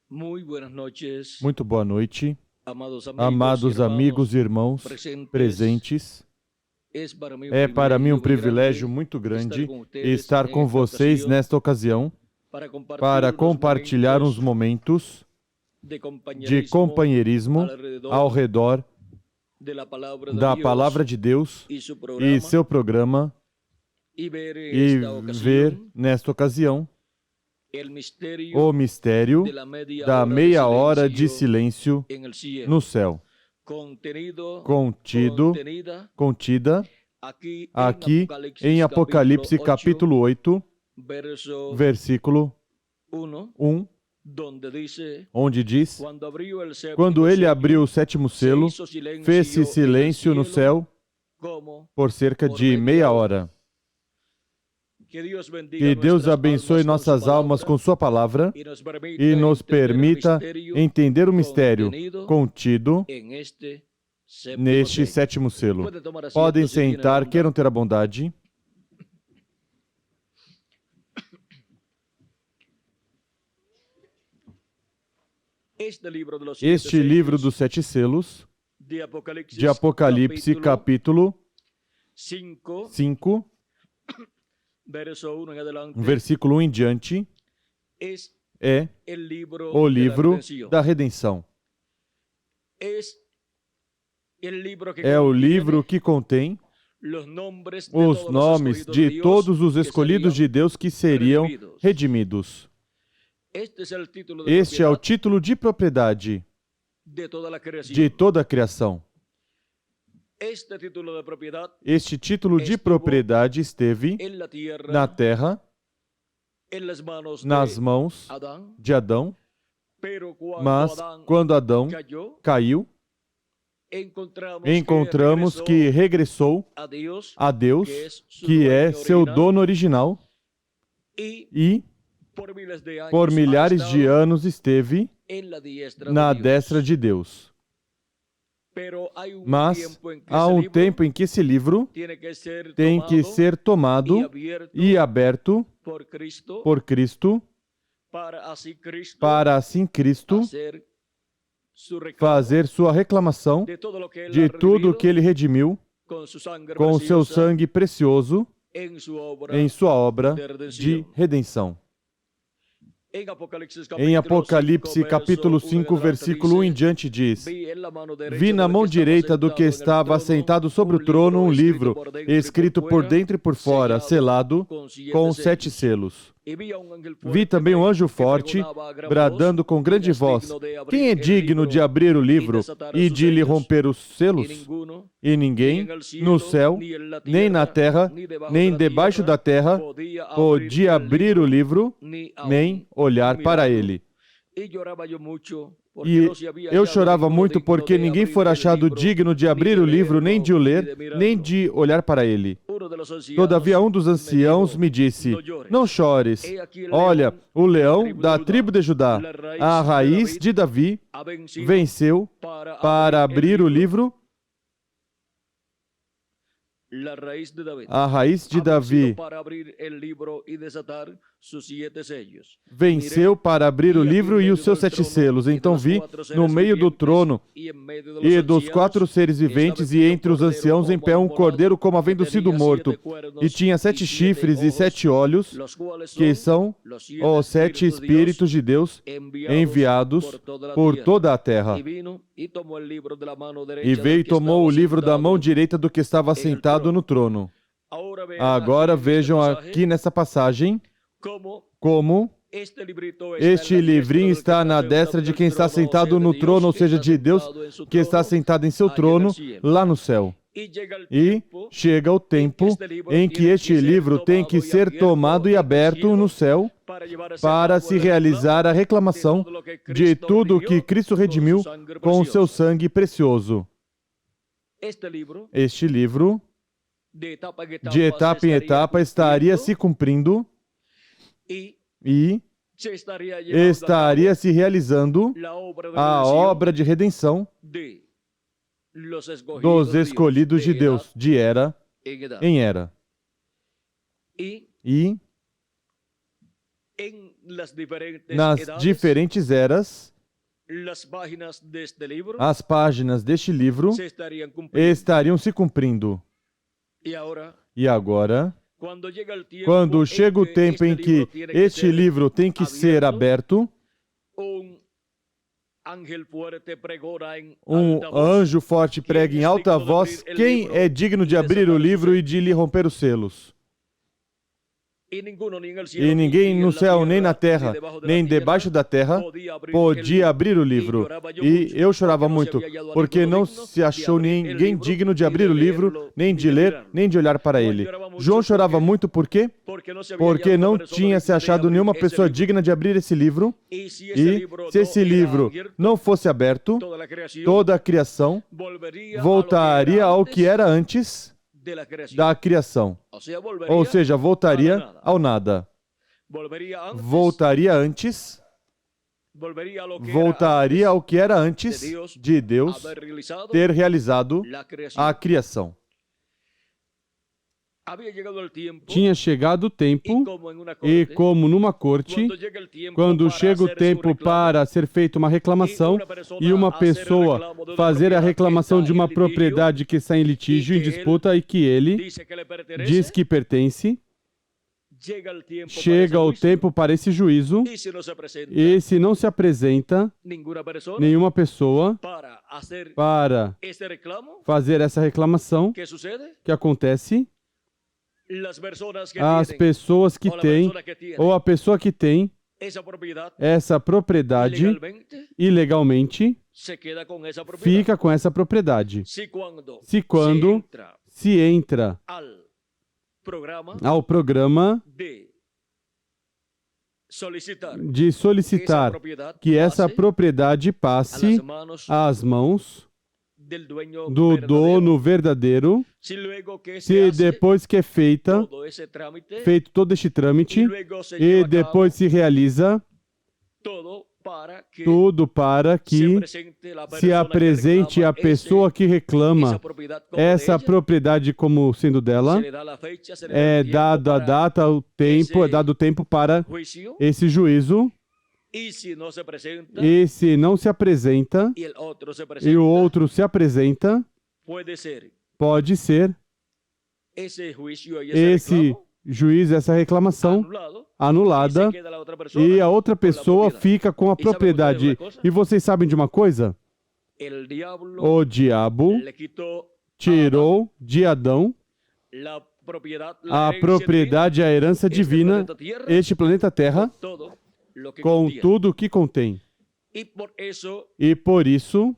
Muito boa noite, Amados amigos e irmãos presentes. É para mim um privilégio muito grande estar com vocês nesta ocasião para compartilhar uns momentos de companheirismo ao redor da Palavra de Deus e seu programa e ver nesta ocasião o mistério da meia hora de silêncio no céu, contida aqui em Apocalipse capítulo 8, versículo 1, onde diz: quando ele abriu o sétimo selo, fez-se silêncio no céu por cerca de meia hora. Que Deus abençoe nossas almas com sua palavra e nos permita entender o mistério contido neste sétimo selo. Podem sentar, queiram ter a bondade. Este livro dos sete selos, de Apocalipse, capítulo 5, versículo 1 em diante, é o livro da redenção. É o livro que contém os nomes de todos os escolhidos de Deus que seriam redimidos. Este é o título de propriedade de toda a criação. Este título de propriedade esteve na terra, nas mãos de Adão, mas quando Adão caiu, encontramos que regressou a Deus, que é seu dono original, e por milhares de anos esteve na destra de Deus. Mas há um tempo em que esse livro tem que ser tomado e aberto por Cristo, para assim Cristo fazer sua reclamação de tudo o que ele redimiu com o seu sangue precioso em sua obra de redenção. Em Apocalipse capítulo 5, versículo 1 em diante diz: vi na mão direita do que estava assentado sobre o trono um livro, escrito por dentro e por fora, selado com 7 selos. Vi também um anjo forte, bradando com grande voz: quem é digno de abrir o livro e de lhe romper os selos? E ninguém, no céu, nem na terra, nem debaixo da terra, podia abrir o livro, nem olhar para ele. E eu chorava muito porque ninguém fora achado digno de abrir o livro, nem de o ler, nem de olhar para ele. Todavia um dos anciãos me disse: não chores, olha, o leão da tribo de Judá, a raiz de Davi, venceu para abrir o livro. A raiz de Davi venceu para abrir o livro e os seus 7 selos. Então vi, no meio do trono e dos 4 seres viventes e entre os anciãos, em pé um cordeiro como havendo sido morto. E tinha 7 chifres e 7 olhos, que são os 7 Espíritos de Deus enviados por toda a terra. E veio e tomou o livro da mão direita do que estava sentado no trono. Agora vejam aqui nessa passagem como este livrinho está na destra de quem está sentado no trono, ou seja, de Deus que está sentado em seu trono lá no céu. E chega o tempo em que este livro tem que ser tomado e aberto no céu para se realizar a reclamação de tudo o que Cristo redimiu com o seu sangue precioso. Este livro, de etapa em etapa, estaria se cumprindo e estaria se realizando a obra de redenção dos escolhidos de Deus, de era em era. E nas diferentes eras, as páginas deste livro estariam se cumprindo. E agora, quando chega o tempo em que este livro tem que ser aberto, um anjo forte prega em alta voz: quem é digno de abrir o livro e de lhe romper os selos? E ninguém no céu, nem na terra, nem debaixo da terra, podia abrir o livro. E eu chorava muito, porque não se achou ninguém digno de abrir o livro, nem de ler, nem de olhar para ele. João chorava muito por quê? Porque não tinha se achado nenhuma pessoa digna de abrir esse livro. E se esse livro não fosse aberto, toda a criação voltaria ao que era antes da criação. Ou seja, voltaria ao nada. Voltaria antes, voltaria ao que era antes de Deus ter realizado a criação. Tinha chegado o tempo, e como numa corte, quando chega o tempo para ser feita uma reclamação, e uma pessoa fazer a reclamação de uma propriedade que está em litígio, em disputa, e que ele diz que pertence, chega o tempo para esse juízo, e se não se apresenta nenhuma pessoa para fazer essa reclamação, que acontece? As pessoas que têm, ou a pessoa que tem essa propriedade ilegalmente, fica com essa propriedade. Se quando se entra ao programa de solicitar que essa propriedade passe às mãos do dono verdadeiro, se depois que é feito todo este trâmite, e depois se realiza tudo para que se apresente a pessoa que reclama essa propriedade como sendo dela, é dada a data, o tempo, é dado o tempo para esse juízo. E se não se apresenta, e o outro se apresenta, pode ser esse juízo, essa reclamação anulada, e a outra pessoa fica com a propriedade. E vocês sabem de uma coisa? O diabo tirou de Adão a propriedade, a herança divina, este planeta Terra, com tudo o que contém. E por isso,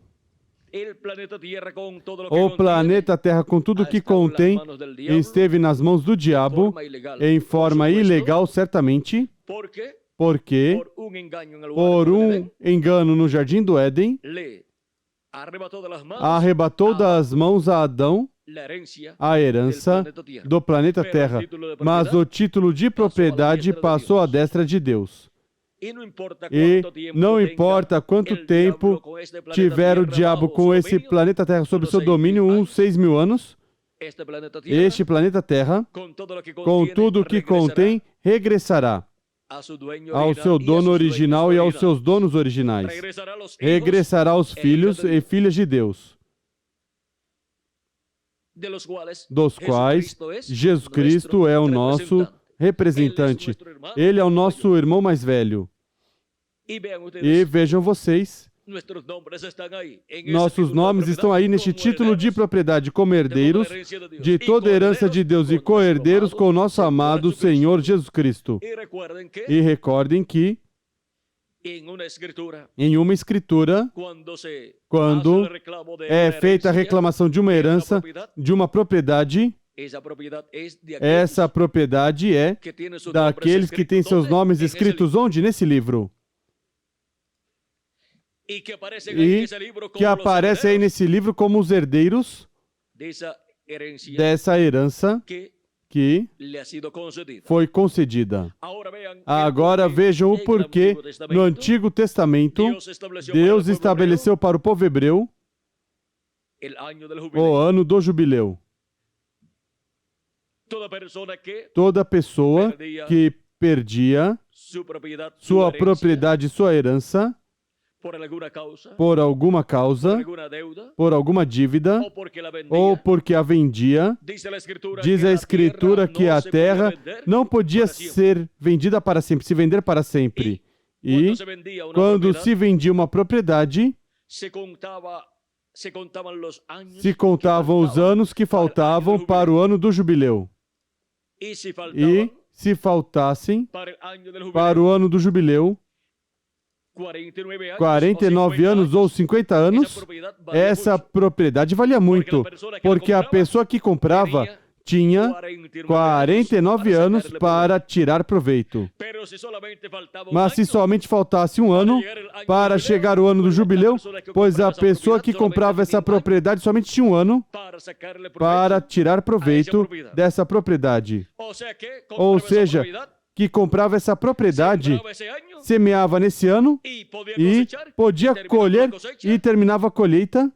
o planeta Terra, com tudo o que contém, esteve nas mãos do diabo, em forma ilegal, certamente, porque, por um engano no Jardim do Éden, arrebatou das mãos a Adão a herança do planeta Terra, mas o título de propriedade passou à destra de Deus. E não importa quanto tempo tiver o diabo com esse planeta Terra sob seu domínio, uns 6.000 anos, este planeta Terra, com tudo o que contém, regressará ao seu dono original e aos seus donos originais. Regressará aos filhos e filhas de Deus, dos quais Jesus Cristo é o nosso representante. Ele é o nosso irmão mais velho. E vejam vocês, nossos nomes estão aí neste título de propriedade como herdeiros de toda a herança de Deus e co-herdeiros com o nosso amado Senhor Jesus Cristo. E recordem que em uma escritura, quando é feita a reclamação de uma herança, de uma propriedade, essa propriedade é daqueles que têm seus nomes escritos onde? Nesse livro. E que aparece aí nesse livro como os herdeiros dessa herança que foi concedida. Agora vejam o porquê no Antigo Testamento Deus estabeleceu para o povo hebreu o ano do jubileu. Toda pessoa que perdia sua propriedade, sua herança, por alguma causa, por alguma dívida, ou porque a vendia. Diz a Escritura que a terra não podia ser vendida para sempre, se vender para sempre. E quando se vendia uma propriedade, se contavam os anos que faltavam para o ano do jubileu. E se faltassem para o ano do jubileu, 49 anos ou 50 anos, essa propriedade valia muito, porque a pessoa que comprava tinha 49 anos para tirar proveito. Mas se somente faltasse um ano para chegar o ano do jubileu, pois a pessoa que comprava essa propriedade somente tinha um ano para tirar proveito dessa propriedade. Ou seja, que comprava essa propriedade, semeava nesse ano e podia colher e terminava a colheita,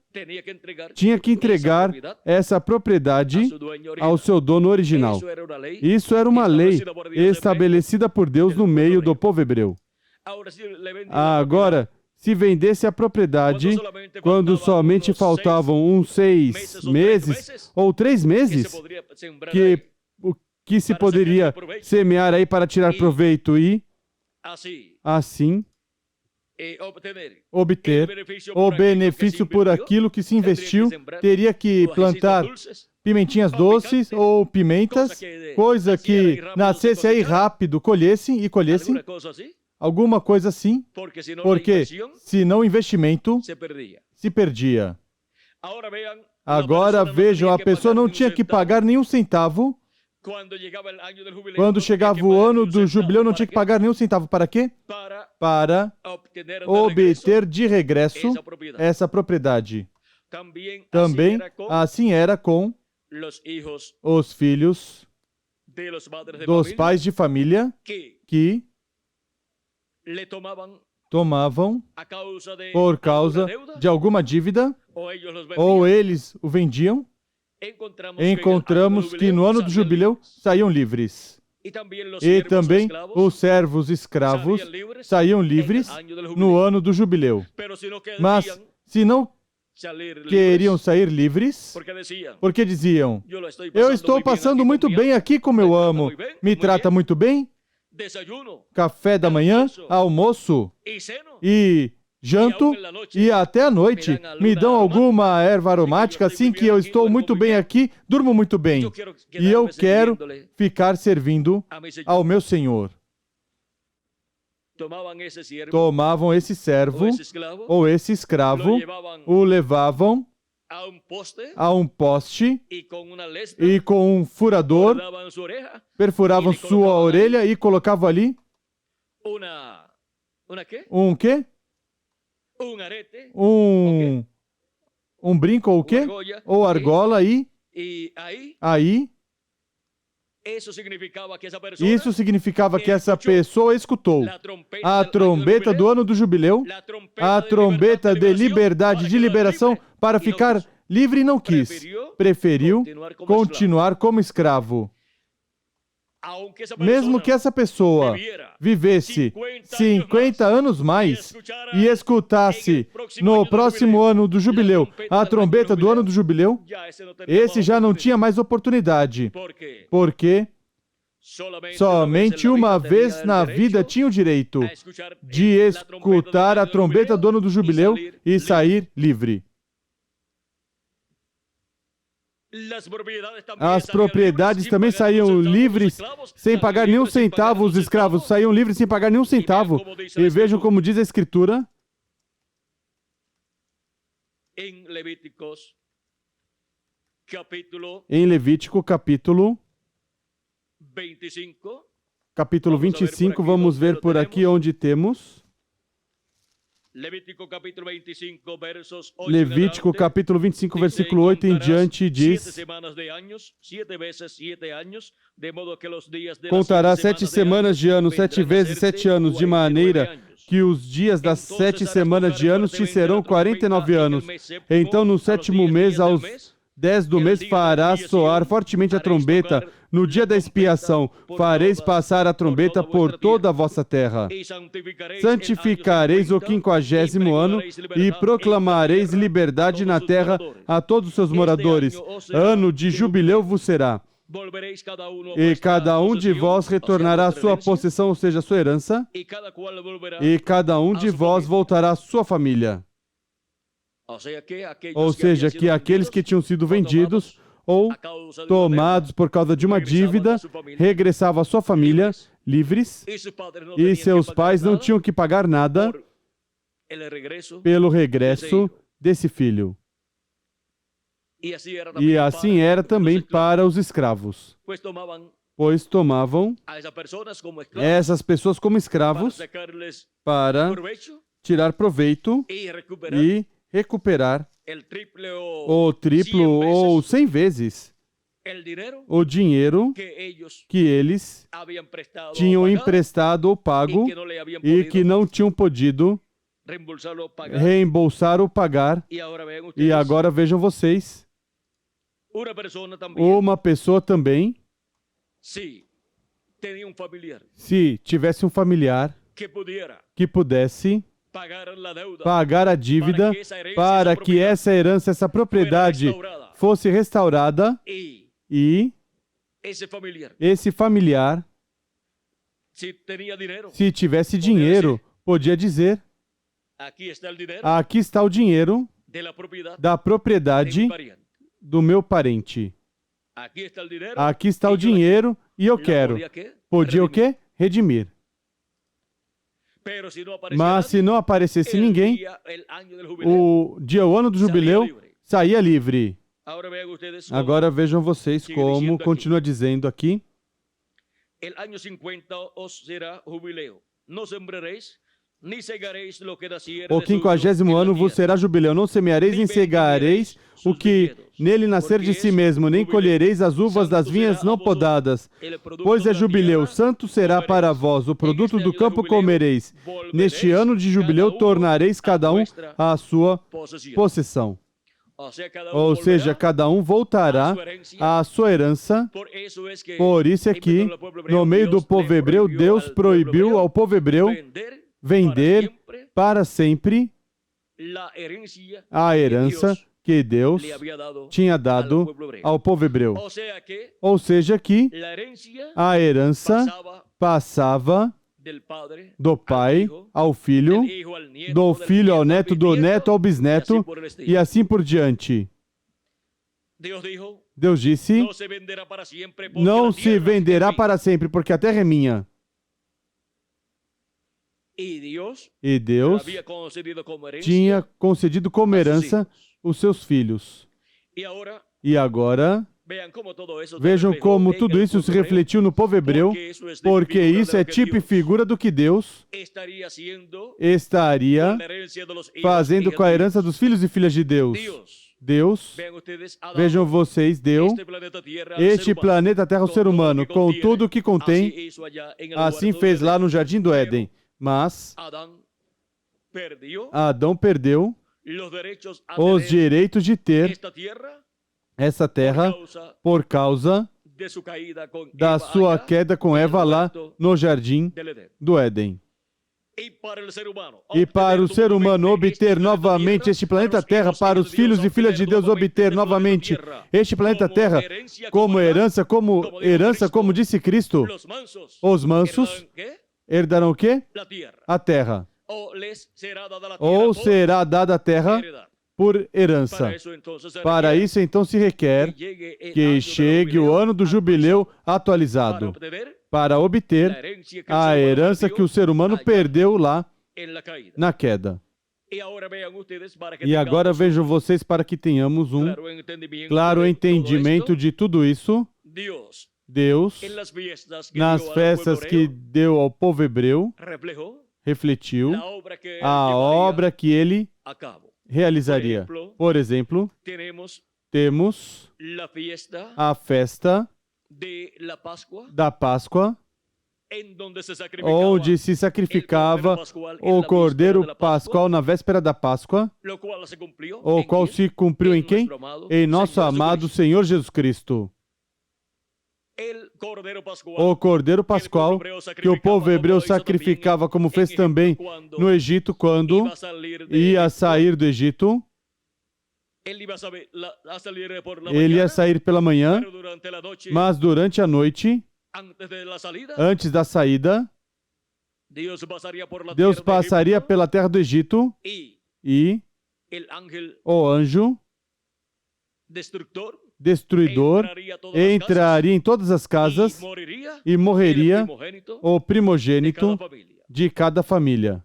tinha que entregar essa propriedade ao seu dono original. Isso era uma lei estabelecida por Deus no meio do povo hebreu. Agora, se vendesse a propriedade quando somente faltavam uns 6 meses ou 3 meses, que se poderia semear aí para tirar proveito e, assim, obter o benefício por aquilo que se investiu, teria que plantar pimentinhas doces ou pimentas, coisa que nascesse aí rápido, colhessem, alguma coisa assim, porque senão o investimento se perdia. Agora vejam, a pessoa não tinha que pagar nenhum centavo. Quando chegava o ano do jubileu, não tinha que pagar nenhum centavo. Para quê? Para obter de regresso essa propriedade. Também assim era com os filhos dos pais de família que tomavam por causa de alguma dívida, ou eles o vendiam. Encontramos que no ano do jubileu saíam livres. E também os servos escravos saíam livres no ano do jubileu. Mas se não queriam sair livres, porque diziam: eu estou passando muito bem aqui como eu amo, me trata muito bem, café da manhã, almoço e janto, e até à noite me dão alguma erva aromática, assim que eu estou muito bem aqui, durmo muito bem. E eu quero ficar servindo ao meu Senhor. Tomavam esse servo ou esse escravo, o levavam a um poste e com um furador perfuravam sua orelha e colocavam ali um quê? Um brinco ou o quê? Ou argola aí. Isso significava que essa pessoa escutou a trombeta do ano do jubileu, a trombeta de liberdade, de liberação, para ficar livre e não quis. Preferiu continuar como escravo. Mesmo que essa pessoa vivesse 50 anos mais e escutasse no próximo ano do jubileu a trombeta do ano do jubileu, esse já não tinha mais oportunidade, porque somente uma vez na vida tinha o direito de escutar a trombeta do ano do jubileu e sair livre. As propriedades também saíam livres sem pagar nenhum centavo, os escravos saíam livres sem pagar nenhum centavo. E vejam como diz a Escritura em Levítico capítulo 25, vamos ver por aqui onde temos. Levítico capítulo 25, versículo 8 em diante diz: contará 7 semanas de ano, 7 vezes 7 anos, de maneira que os dias das 7 semanas de anos te serão 49 anos. Então, no 7º mês, aos 10 do mês farás soar fortemente a trombeta. No dia da expiação, fareis passar a trombeta por toda a vossa terra. Santificareis o 50º ano e proclamareis liberdade na terra a todos os seus moradores. Ano de jubileu vos será. E cada um de vós retornará à sua possessão, ou seja, a sua herança, e cada um de vós voltará à sua família. Ou seja, que aqueles que tinham sido vendidos ou tomados por causa de uma dívida, regressavam à sua família livres, e seus pais não tinham que pagar nada pelo regresso desse filho. E assim era também para os escravos, pois tomavam essas pessoas como escravos para tirar proveito e recuperar o triplo ou 100 vezes o dinheiro que eles tinham emprestado ou pago e que não tinham podido reembolsar ou pagar. E agora vejam vocês, uma pessoa também, se tivesse um familiar que pudesse pagar a dívida para que essa herança, essa propriedade fosse restaurada, e esse familiar, se tivesse dinheiro, podia dizer: aqui está o dinheiro da propriedade do meu parente. Aqui está o dinheiro e eu quero. Podia o quê? Redimir. Mas se não aparecesse ninguém, o ano do jubileu saía livre. Agora vejam vocês como continua dizendo aqui. O 50º ano vos será jubileu. Não semeareis nem cegareis o que nele nascer de si mesmo, nem colhereis as uvas das vinhas não podadas. Pois é jubileu, santo será para vós, o produto do campo comereis. Neste ano de jubileu tornareis cada um à sua possessão. Ou seja, cada um voltará à sua herança. Por isso é que, no meio do povo hebreu, Deus proibiu ao povo hebreu vender para sempre a herança que Deus tinha dado ao povo hebreu. Ou seja, que a herança passava do pai ao filho, do filho ao neto, do neto ao bisneto, e assim por diante. Deus disse: não se venderá para sempre, porque a terra é minha. E Deus tinha concedido como herança os seus filhos. E agora, vejam como tudo isso se refletiu no povo hebreu, porque isso é tipo e figura do que Deus estaria fazendo com a herança dos filhos e filhas de Deus. Deus, vejam vocês, deu este planeta Terra ao ser humano, com tudo o que contém. Assim fez lá no Jardim do Éden. Mas Adão perdeu os direitos de ter essa terra por causa da sua queda com Eva lá no Jardim do Éden. E para o ser humano obter novamente este planeta Terra, para os filhos e filhas de Deus obter novamente este planeta Terra como herança, como disse Cristo, os mansos herdarão o quê? A terra. Ou será dada a terra por herança. Para isso, então, se requer que chegue o ano do jubileu atualizado, para obter a herança que o ser humano perdeu lá na queda. E agora vejam vocês, para que tenhamos um claro entendimento de tudo isso. Deus, nas festas que deu ao povo hebreu, refletiu a obra que ele realizaria. Por exemplo, temos a festa da Páscoa onde se sacrificava o cordeiro pascual na véspera da Páscoa, o qual se cumpriu em quem? Em nosso amado Senhor Jesus Cristo. O cordeiro pascual que o povo hebreu sacrificava, como fez também no Egito, quando ia sair do Egito. Ele ia sair pela manhã, mas durante a noite, antes da saída, Deus passaria pela terra do Egito e o anjo destruidor entraria em todas as casas e morreria o primogênito de cada família.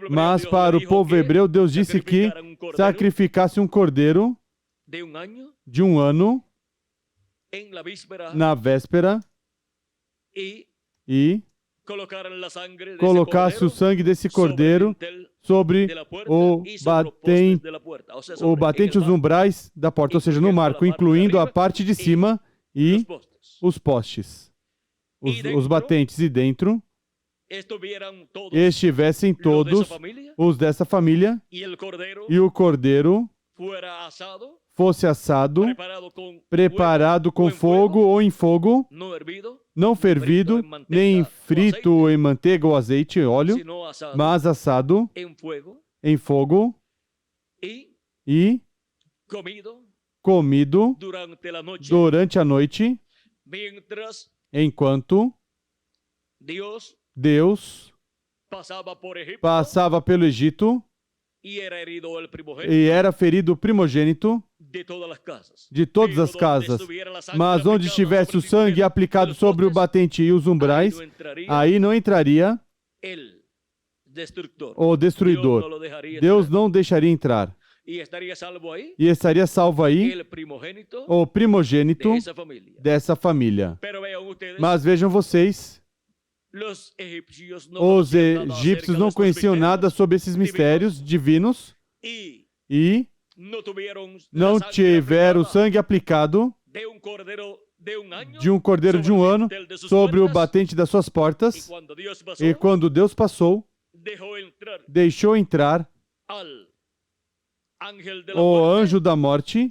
Mas para o povo hebreu, Deus disse que sacrificasse um cordeiro de um ano na véspera e colocasse o sangue desse cordeiro sobre o batente, os umbrais da porta, ou seja, no marco, incluindo a parte de cima e os postes, os batentes, e dentro estivessem todos os dessa família, e o cordeiro fosse assado, preparado com fogo ou em fogo, não fervido, nem frito em manteiga ou azeite, óleo, mas assado em fogo e comido durante a noite, enquanto Deus passava pelo Egito e era ferido o primogênito de todas as casas. Mas onde estivesse o sangue aplicado sobre o batente e os umbrais, aí não entraria o destruidor. Deus não deixaria entrar. E estaria salvo aí o primogênito dessa família. Mas vejam vocês, os egípcios não conheciam nada sobre esses mistérios divinos e não tiveram sangue aplicado de um cordeiro de um ano sobre o batente das suas portas. E quando Deus passou, deixou entrar o anjo da morte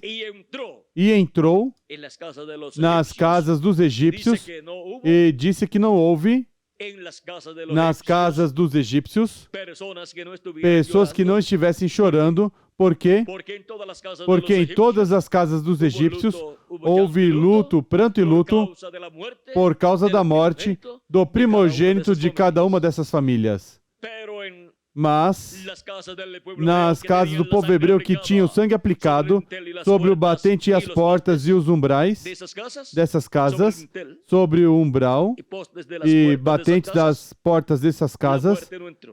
e entrou nas casas dos egípcios e disse que não houve nas casas dos egípcios pessoas que não estivessem chorando. Por quê? Porque em todas as casas dos egípcios houve luto, pranto e luto por causa da morte do primogênito de cada uma dessas famílias. Mas nas casas do povo hebreu que tinha o sangue aplicado sobre o batente e as portas e os umbrais dessas casas, sobre o umbral e batentes das portas dessas casas,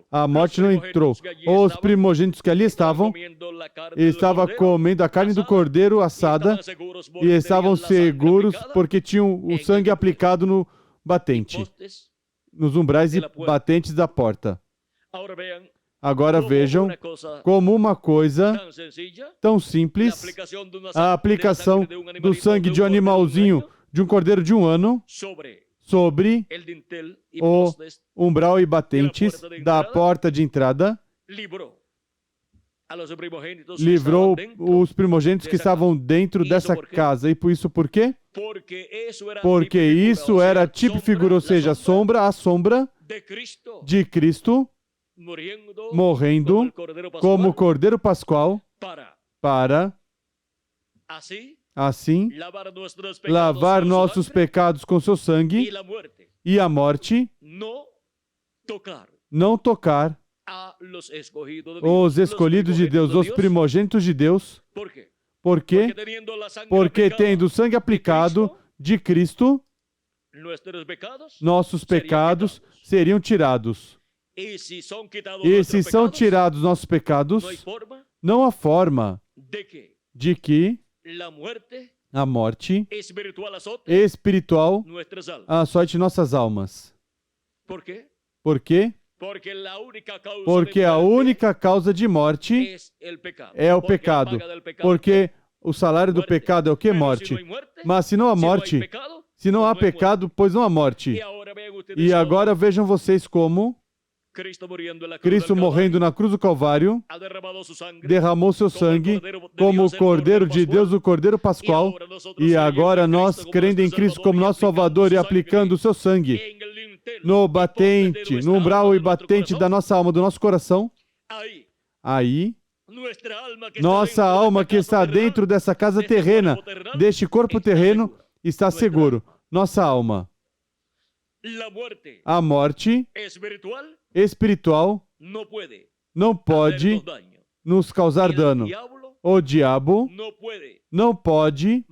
a morte não entrou. Os primogênitos que ali estavam comendo a carne do cordeiro assada e estavam seguros porque tinham o sangue aplicado no batente, nos umbrais e batentes da porta. Agora vejam como uma coisa tão simples, a aplicação do sangue de um animalzinho, de um cordeiro de um ano, sobre o umbral e batentes da porta de entrada, livrou os primogênitos que estavam dentro dessa casa. E por isso, por quê? Porque isso era tipo e figura, ou seja, a sombra de Cristo morrendo como o cordeiro pascual para, assim, lavar nossos pecados com seu sangue e a morte não tocar os escolhidos de Deus, os primogênitos de Deus. Por quê? Porque tendo o sangue aplicado de Cristo, nossos pecados seriam tirados. E se são tirados nossos pecados, não há forma de que a morte espiritual açoite nossas almas. Por quê? Porque a única causa de morte é o pecado. Porque o salário do pecado é o que? Morte. Mas se não há morte, Se não há pecado, pois não há morte. E agora vejam vocês como Cristo morrendo na cruz do Calvário, derramou seu sangue como o Cordeiro de Deus, o Cordeiro Pascual, e agora nós, crendo em Cristo como nosso Salvador e aplicando o seu sangue no batente, no umbral e batente da nossa alma, do nosso coração, aí, nossa alma que está dentro dessa casa terrena, deste corpo terreno, está seguro. Nossa alma. A morte espiritual não pode nos causar dano. O diabo não pode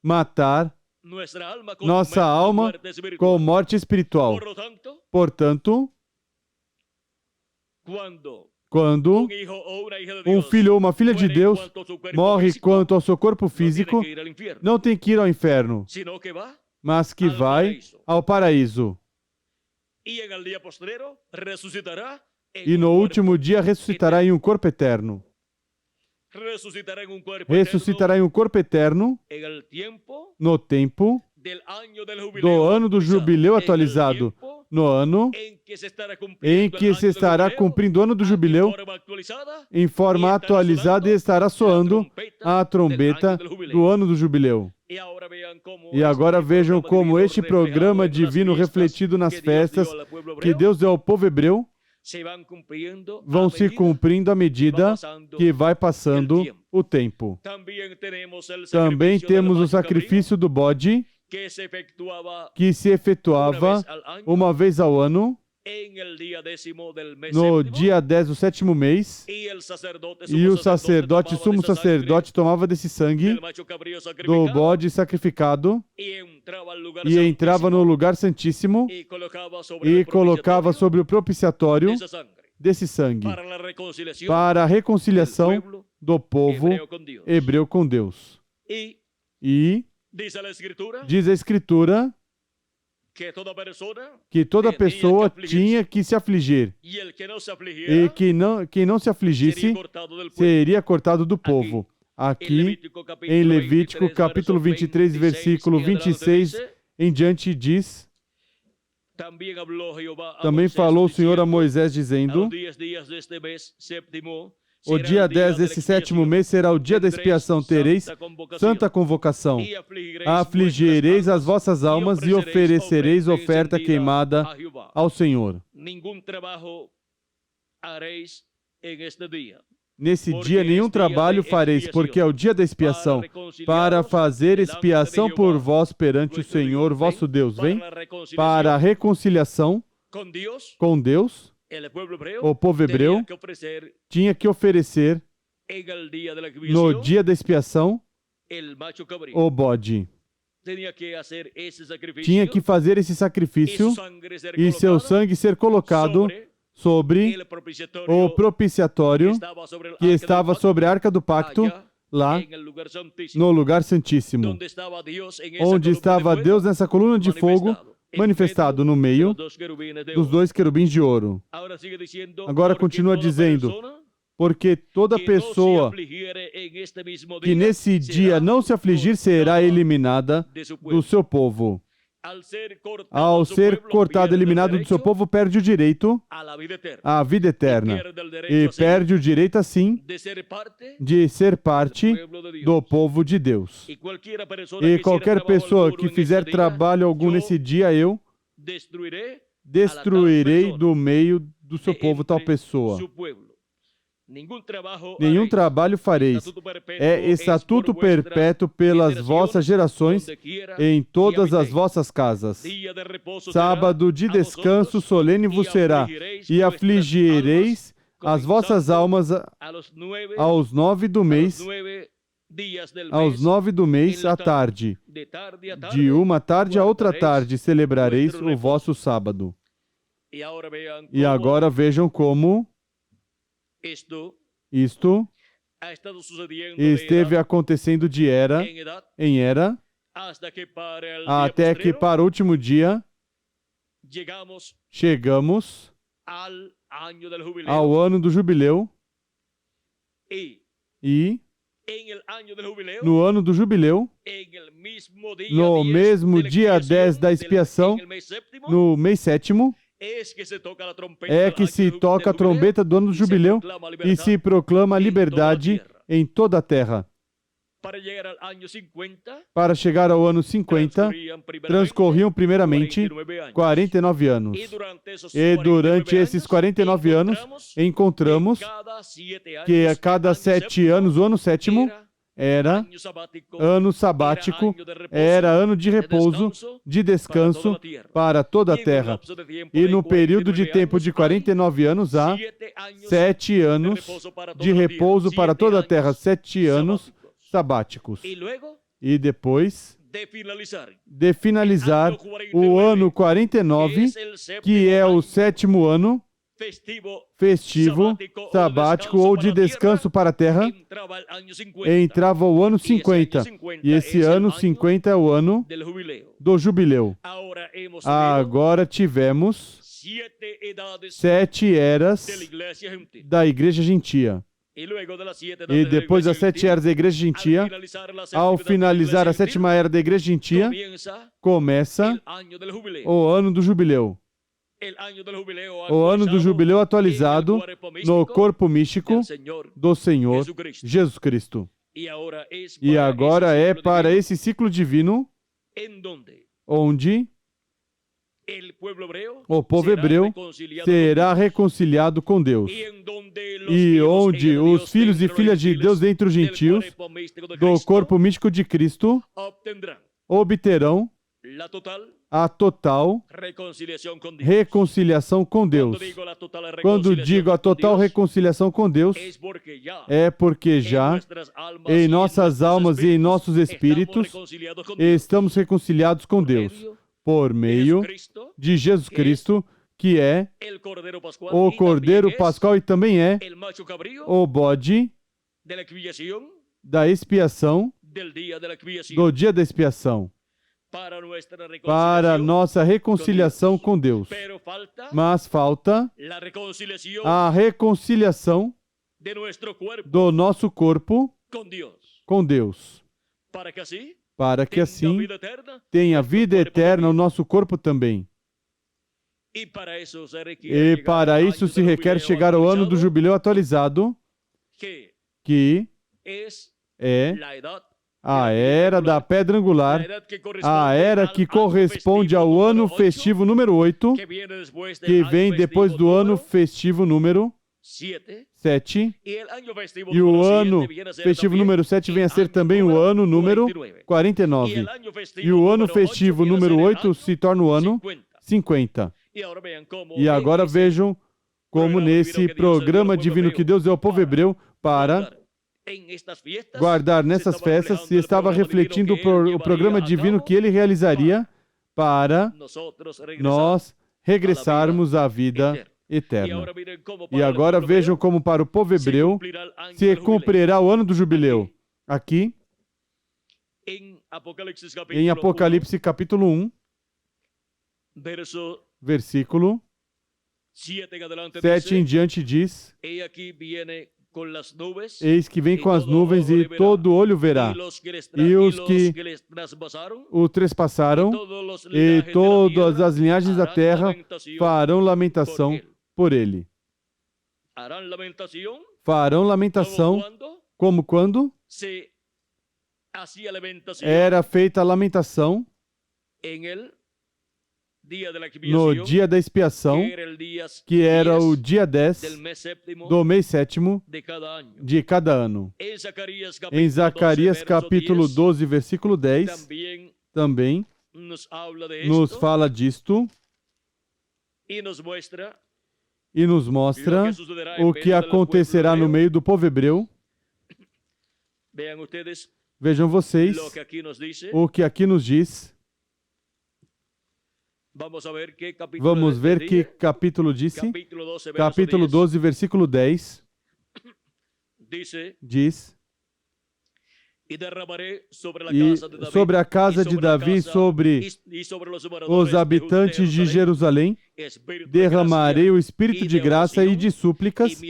matar nossa alma com morte espiritual. Portanto, quando um filho ou uma filha de Deus morre quanto ao seu corpo físico, não tem que ir ao inferno, mas que vai ao paraíso. E no último dia ressuscitará em um corpo eterno. Ressuscitará em um corpo eterno no tempo do ano do jubileu atualizado, no ano em que se estará cumprindo o ano do jubileu, em forma atualizada, e estará soando a trombeta do ano do jubileu. E agora vejam como este programa divino refletido nas festas que Deus deu ao povo hebreu vão se cumprindo à medida que vai passando o tempo. Também temos o sacrifício do bode, que se efetuava uma vez ao ano, no dia 10 do 7º mês, e o sacerdote, sumo sacerdote, tomava desse sangue do bode sacrificado e entrava no lugar santíssimo e colocava sobre o propiciatório desse sangue para a reconciliação do povo hebreu com Deus. E diz a Escritura que toda pessoa tinha que se afligir, e que quem não se afligisse seria cortado do povo. Aqui, em Levítico, capítulo 23, versículo 26 em diante, diz: também falou o Senhor a Moisés, dizendo: o dia 10 desse 7º mês será o dia da expiação, tereis santa convocação. Afligireis as vossas almas e oferecereis oferta queimada ao Senhor. Nesse dia nenhum trabalho fareis, porque é o dia da expiação, para fazer expiação por vós perante o Senhor vosso Deus. Vem? Para a reconciliação com Deus, o povo hebreu tinha que oferecer no dia da expiação o bode. Tinha que fazer esse sacrifício e seu sangue ser colocado sobre o propiciatório que estava sobre a Arca do Pacto, lá no lugar santíssimo, onde estava Deus nessa coluna de fogo, manifestado no meio dos 2 querubins de ouro. Agora continua dizendo: porque toda pessoa que nesse dia não se afligir será eliminada do seu povo. Ao ser cortado, eliminado do seu povo, perde o direito à vida eterna. E perde o direito, assim, de ser parte do povo de Deus. E qualquer pessoa que fizer trabalho algum nesse dia, eu destruirei do meio do seu povo tal pessoa. Nenhum trabalho fareis. É estatuto perpétuo pelas vossas gerações em todas as vossas casas. Sábado de descanso solene vos será, e afligireis as vossas almas aos 9 do mês, à tarde. De uma tarde a outra tarde celebrareis o vosso sábado. E agora vejam como isto esteve acontecendo de era em era, até que para o último dia chegamos ao ano do jubileu, e no ano do jubileu, no mesmo dia 10 da expiação, no mês sétimo, é que se toca a trombeta do ano do jubileu e se proclama a liberdade em toda a terra. Para chegar ao ano 50, transcorriam primeiramente 49 anos. E durante esses 49 anos, encontramos que a cada 7 anos, o ano sétimo era ano sabático, era ano de repouso, de descanso para toda a terra. E no período de tempo de 49 anos, há 7 anos de repouso para toda a terra, 7 anos sabáticos. E depois de finalizar o ano 49, que é o sétimo ano festivo, sabático ou de descanso para a terra, entrava o ano 50. E esse ano 50 é o ano do jubileu. Agora tivemos 7 eras da Igreja Gentia. E depois das 7 eras da Igreja Gentia, ao finalizar a 7ª era da Igreja Gentia, começa o ano do jubileu. O ano do jubileu atualizado no corpo místico do Senhor Jesus Cristo. E agora é para esse ciclo divino onde o povo hebreu será reconciliado com Deus. E onde os filhos e filhas de Deus dentre os gentios do corpo místico de Cristo obterão a total reconciliação com Deus. Quando digo a total reconciliação com Deus, é porque já em nossas almas e em nossos espíritos estamos reconciliados com Deus por meio de Jesus Cristo, que é o Cordeiro Pascal e também é o bode da expiação, do dia da expiação, para nossa reconciliação com Deus. Mas falta a reconciliação do nosso corpo com Deus, para que assim tenha vida eterna o nosso corpo também. E para isso se requer chegar ao ano do jubileu atualizado, que é a era da pedra angular, a era que corresponde ao ano festivo número 8, que vem depois do ano festivo número 7, e o ano festivo número 7 vem a ser também o ano número 49. E o ano festivo número 8 se torna o ano 50. E agora vejam como nesse programa divino que Deus deu ao povo hebreu para guardar nessas festas, se estava refletindo o programa divino que ele realizaria para nós regressarmos à vida eterna. E agora vejam como para o povo hebreu se cumprirá o ano do jubileu. Aqui, em Apocalipse capítulo 1, versículo 7 em diante diz: Eis que vem com as nuvens e todo olho verá, e os que o trespassaram, e todas as linhagens da terra farão lamentação por ele. Farão lamentação como quando era feita a lamentação no dia da expiação, que era o dia 10 do mês sétimo de cada ano. Em Zacarias capítulo 12, versículo 10, também nos fala disto e nos mostra o que acontecerá no meio do povo hebreu. Vejam vocês o que aqui nos diz. Vamos ver que capítulo disse. Capítulo 12, versículo 10. Diz: e sobre a casa de Davi e sobre os habitantes de Jerusalém, derramarei o espírito de graça e de súplicas,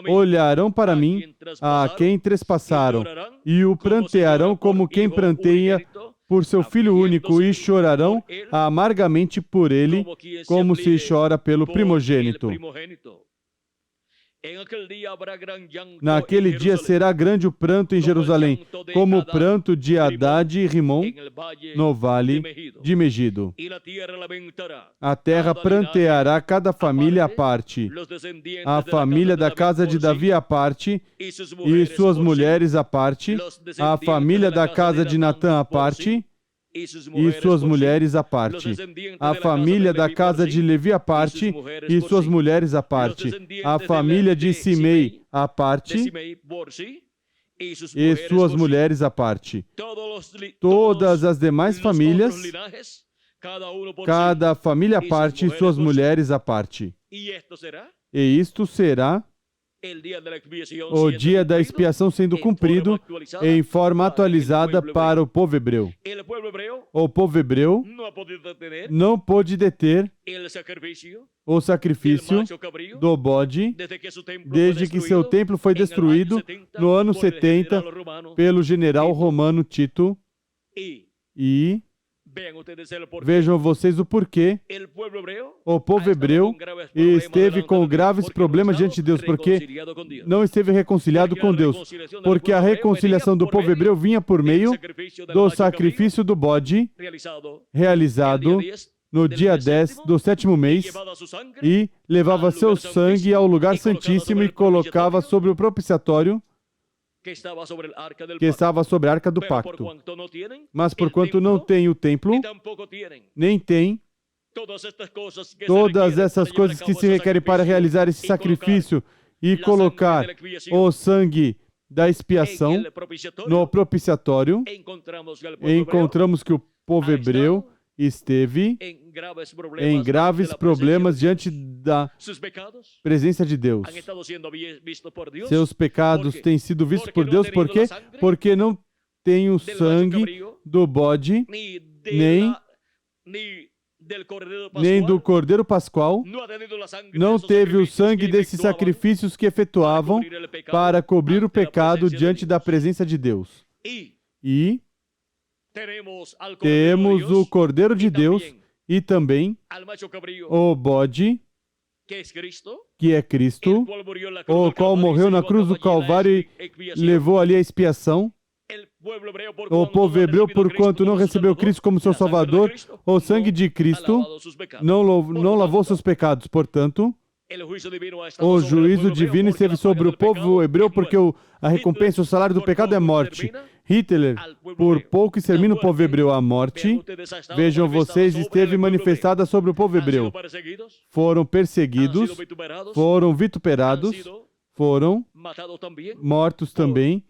olharão para mim a quem trespassaram, e o prantearão como quem pranteia por seu filho único, e chorarão amargamente por ele, como se chora pelo primogênito. Naquele dia será grande o pranto em Jerusalém, como o pranto de Hadad e Rimon no vale de Megido. A terra pranteará cada família à parte, a família da casa de Davi à parte, e suas mulheres à parte, a família da casa de Natã à parte, e suas mulheres à parte, a família da casa de Levi à parte, e suas mulheres à parte, a família de Simei à parte, e suas mulheres à parte. Todas as demais famílias, cada família à parte e suas mulheres à parte. E isto será o dia da expiação sendo cumprido em forma atualizada para o povo hebreu. O povo hebreu não pôde deter o sacrifício do bode desde que seu templo foi destruído no ano 70 pelo general romano Tito. E vejam vocês o porquê o povo hebreu esteve com graves problemas diante de Deus, porque não esteve reconciliado com Deus, porque a reconciliação do povo hebreu vinha por meio do sacrifício do bode realizado no dia 10 do 7º mês, e levava seu sangue ao lugar santíssimo e colocava sobre o propiciatório que estava sobre a arca do pacto. Mas porquanto não tem o templo, nem tem todas essas coisas que se requerem para realizar esse sacrifício e colocar o sangue da expiação no propiciatório, encontramos que o povo hebreu esteve em graves problemas diante da presença de Deus. Seus pecados têm sido vistos por Deus, por quê? Porque não tem o sangue do bode, nem do cordeiro pascual, não teve o sangue desses sacrifícios que efetuavam para cobrir o pecado diante da presença de Deus. E temos o Cordeiro de Deus e também o bode, que é Cristo, o qual morreu na cruz do Calvário e levou ali a expiação. O povo hebreu, porquanto não recebeu Cristo como seu Salvador, o sangue de Cristo não lavou seus pecados. Portanto, o juízo divino esteve sobre o povo hebreu, porque a recompensa, o salário do pecado é morte. Hitler, por pouco extermina o povo hebreu à morte. Vejam vocês, esteve manifestada sobre o povo hebreu. Foram perseguidos, foram vituperados, foram mortos também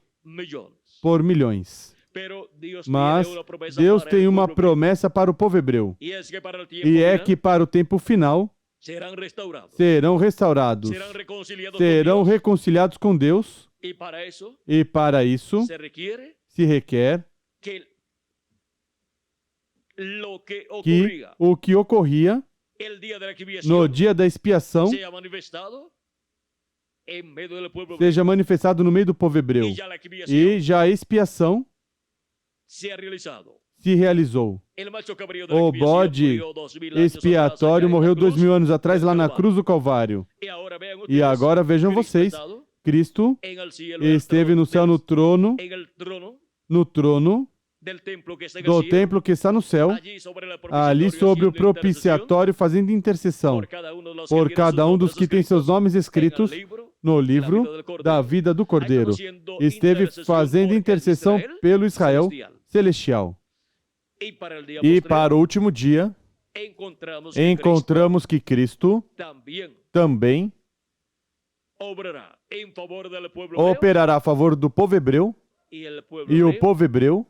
por milhões. Mas Deus tem uma promessa para o povo hebreu, e é que para o tempo final serão restaurados, serão reconciliados com Deus, e para isso se requer que o que ocorria no dia da expiação seja manifestado no meio do povo hebreu, e já a expiação se realizou. O bode expiatório morreu 2000 anos atrás lá na cruz do Calvário. E agora vejam vocês, Cristo esteve no céu no trono do templo que está no céu, ali sobre o propiciatório, fazendo intercessão por cada um dos que tem seus nomes escritos no livro da vida do Cordeiro. Esteve fazendo intercessão pelo Israel celestial. E para o último dia, encontramos que Cristo também operará a favor do povo hebreu, e o povo hebreu,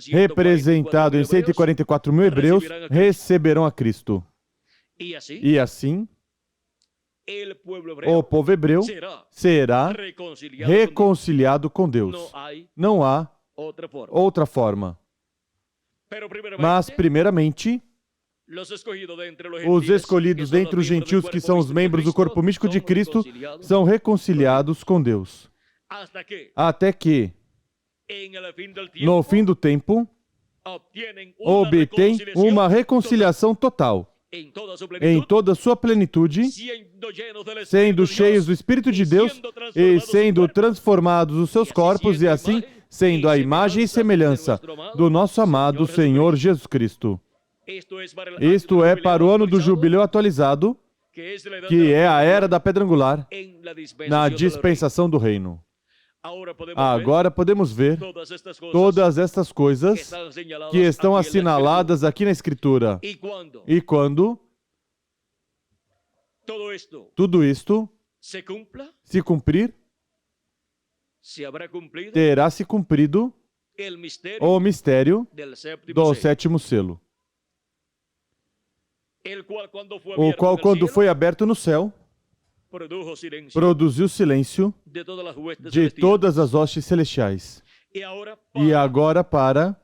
representado em 144 mil hebreus, receberão a Cristo. E assim, o povo hebreu será reconciliado com Deus. Não há outra forma. Mas, primeiramente, os escolhidos dentre os gentios, que são os membros do corpo místico de Cristo, são reconciliados com Deus. Até que, no fim do tempo, obtém uma reconciliação total, em toda a sua plenitude, sendo cheios do Espírito de Deus e sendo transformados os seus corpos e assim sendo a imagem e semelhança do nosso amado Senhor Jesus Cristo. Isto é para o ano do jubileu atualizado, que é a era da pedra angular, na dispensação do reino. Agora podemos ver todas estas coisas que estão assinaladas aqui na Escritura. E quando tudo isto se cumprir, terá se cumprido o mistério do sétimo selo, o qual, quando foi aberto no céu, produziu silêncio de todas as hostes celestiais. E agora, para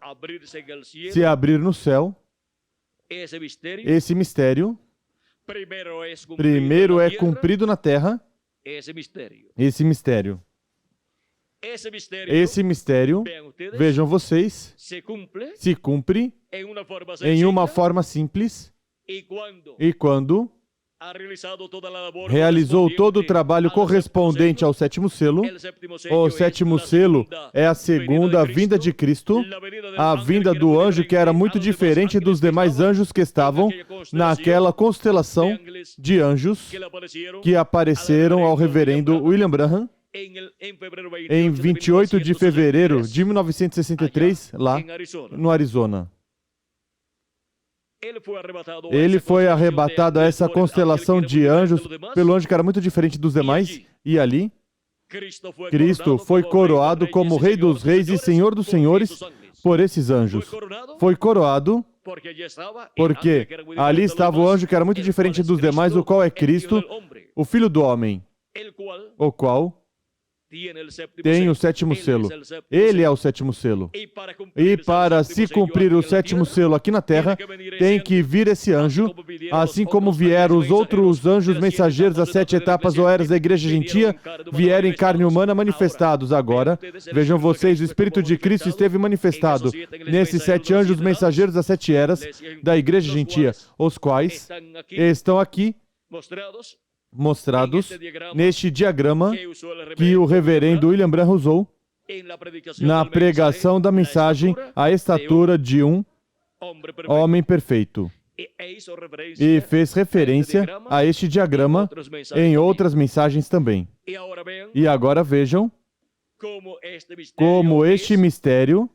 se abrir no céu, esse mistério primeiro é cumprido na terra. Esse mistério, vejam vocês, se cumpre em uma forma simples. E quando realizou todo o trabalho correspondente ao sétimo selo, o sétimo selo é a segunda vinda de Cristo, a vinda do anjo que era muito diferente dos demais anjos que estavam naquela constelação de anjos que apareceram ao reverendo William Branham em 28 de fevereiro de 1963, lá no Arizona. Ele foi arrebatado a essa constelação de anjos pelo anjo que era muito diferente dos demais, e ali Cristo foi coroado como Rei dos Reis e Senhor dos Senhores por esses anjos. Foi coroado porque ali estava o anjo que era muito diferente dos demais, o qual é Cristo, o Filho do Homem, o qual tem o sétimo selo. Ele é o sétimo selo. E para se cumprir o sétimo selo aqui na terra, tem que vir esse anjo, assim como vieram os outros anjos mensageiros das 7 etapas ou eras da igreja gentia, vieram em carne humana manifestados. Agora, vejam vocês, o Espírito de Cristo esteve manifestado nesses 7 anjos mensageiros das 7 eras da igreja gentia, os quais estão aqui mostrados neste diagrama que o reverendo William Branham usou na pregação da mensagem A Estatura de um Homem Perfeito. E fez referência a este diagrama em outras mensagens também. E agora vejam como este mistério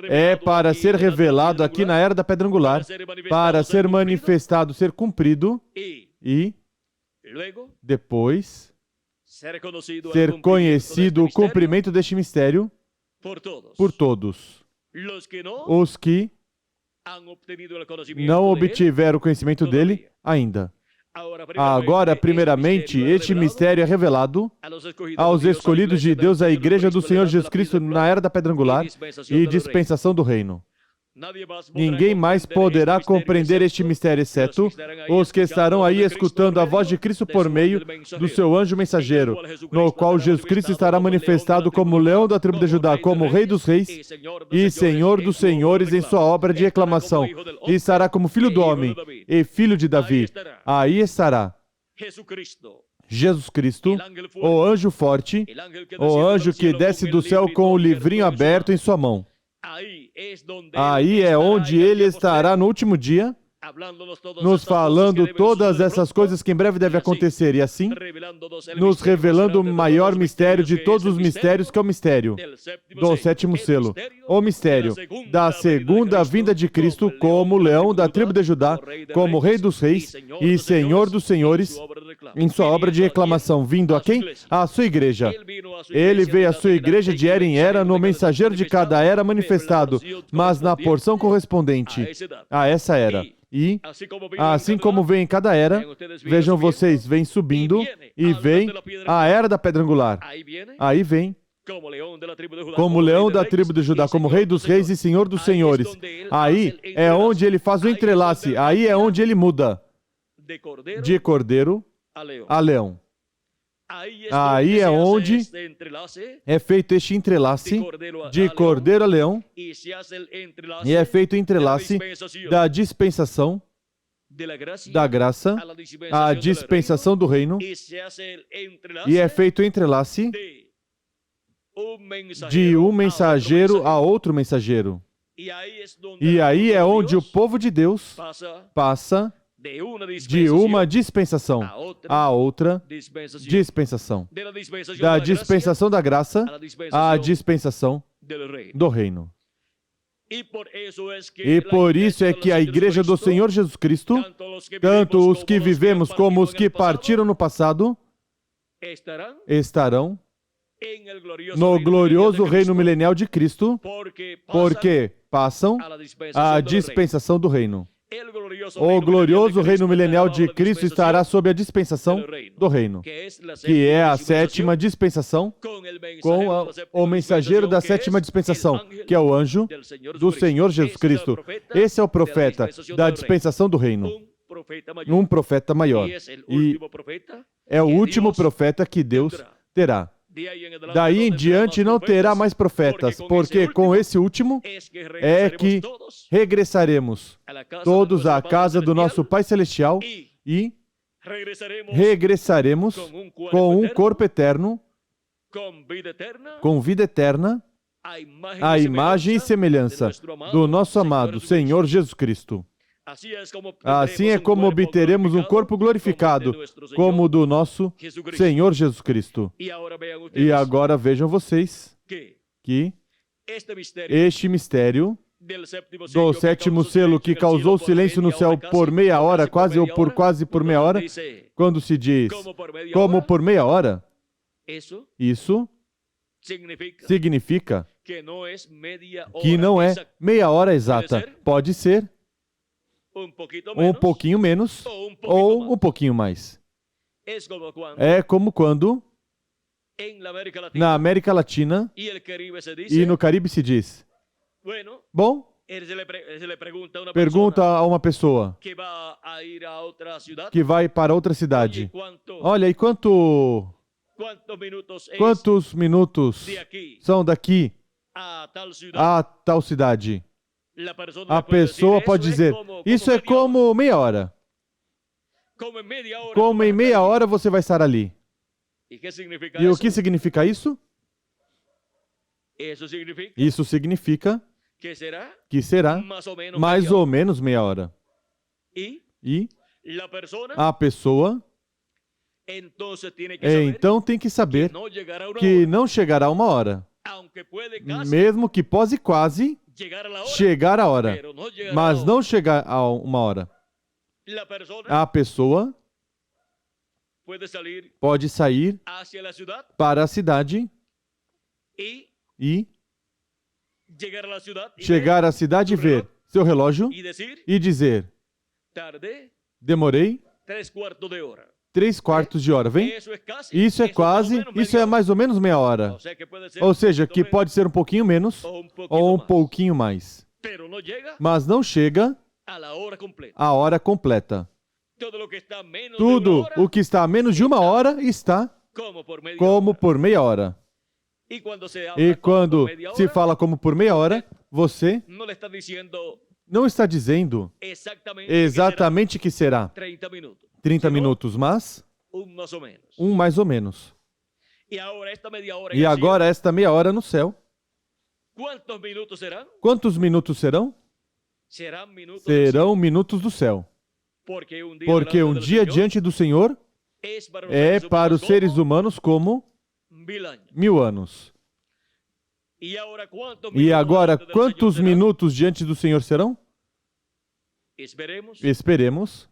é para ser revelado aqui na Era da Pedra Angular, para ser manifestado, ser cumprido e depois ser conhecido o cumprimento deste mistério por todos. Os que não obtiveram o conhecimento dele ainda. Agora, primeiramente, este mistério é revelado aos escolhidos de Deus, a Igreja do Senhor Jesus Cristo na Era da Pedra Angular e dispensação do reino. Ninguém mais poderá compreender este mistério, exceto os que estarão aí escutando a voz de Cristo por meio do seu anjo mensageiro, no qual Jesus Cristo estará manifestado como leão da tribo de Judá, como Rei dos Reis e Senhor dos Senhores em sua obra de reclamação, e estará como Filho do Homem e Filho de Davi. Aí estará Jesus Cristo, o anjo forte, o anjo que desce do céu com o livrinho aberto em sua mão. Aí é onde ele estará no último dia, nos falando todas essas coisas que em breve devem acontecer, e assim, nos revelando o maior mistério de todos os mistérios, que é o mistério do sétimo selo, o mistério da segunda vinda de Cristo como leão da tribo de Judá, como Rei dos Reis e Senhor dos Senhores, em sua obra de reclamação, vindo a quem? À sua igreja. Ele veio à sua igreja de era em era, no mensageiro de cada era manifestado, mas na porção correspondente a essa era. E, assim como vem em cada era, vejam vocês, vem subindo e vem a era da pedra angular. Aí vem como leão da tribo de Judá, como rei dos reis e senhor dos senhores. Aí é onde ele faz o entrelace, aí é onde ele muda de cordeiro a leão. Aí é onde é feito este entrelace de cordeiro a leão, e é feito o entrelace da dispensação da graça à dispensação do reino, e é feito o entrelace de um mensageiro a outro mensageiro. E aí é onde o povo de Deus passa de uma dispensação a outra dispensação. Da dispensação da graça à dispensação do reino. E por isso é que a igreja do Senhor Jesus Cristo, tanto os que vivemos como os que partiram no passado, estarão no glorioso reino milenial de Cristo, porque passam à dispensação do reino. O glorioso reino milenial de Cristo estará sob a dispensação do reino, que é a sétima dispensação, com o mensageiro da sétima dispensação, que é o anjo do Senhor Jesus Cristo. Esse é o profeta da dispensação do reino, um profeta maior. E é o último profeta que Deus terá. Daí em diante não terá mais profetas, porque com esse último é que regressaremos todos à casa do nosso Pai Celestial e regressaremos com um corpo eterno, com vida eterna, à imagem e semelhança do nosso amado Senhor Jesus Cristo. Assim é como obteremos um corpo glorificado, como o do nosso Senhor Jesus Cristo. E agora vejam vocês que este mistério do sétimo selo que causou silêncio no céu por meia hora, quase ou por quase por meia hora, quando se diz como por meia hora, isso significa que não é meia hora exata. Pode ser um pouquinho menos ou um pouquinho mais. É como quando na América Latina e no Caribe se diz, bom, pergunta a uma pessoa que vai para outra cidade, olha, e quantos minutos são daqui a tal cidade? A pessoa pode dizer, isso é como meia hora. Como em meia hora você vai estar ali. E o que significa isso? Isso significa que será mais ou menos meia hora. E a pessoa então tem que saber que não chegará uma hora. Mesmo que possa quase chegar a hora, mas não chegar a uma hora. A pessoa pode sair para a cidade e chegar à cidade e ver seu relógio e dizer, demorei 3/4 de hora, vem? Isso é quase, isso é mais ou menos meia hora. Ou seja, que pode ser um pouquinho menos ou um pouquinho mais. Mas não chega à hora completa. Tudo o que está a menos de uma hora está como por meia hora. E quando se fala como por meia hora, você não está dizendo exatamente que será 30 minutos, mas um mais ou menos. E agora esta meia hora no céu. Quantos minutos serão? Serão minutos do céu. Porque um dia diante do Senhor é para os seres humanos como 1000 anos. E agora, quantos minutos diante do Senhor serão? Esperemos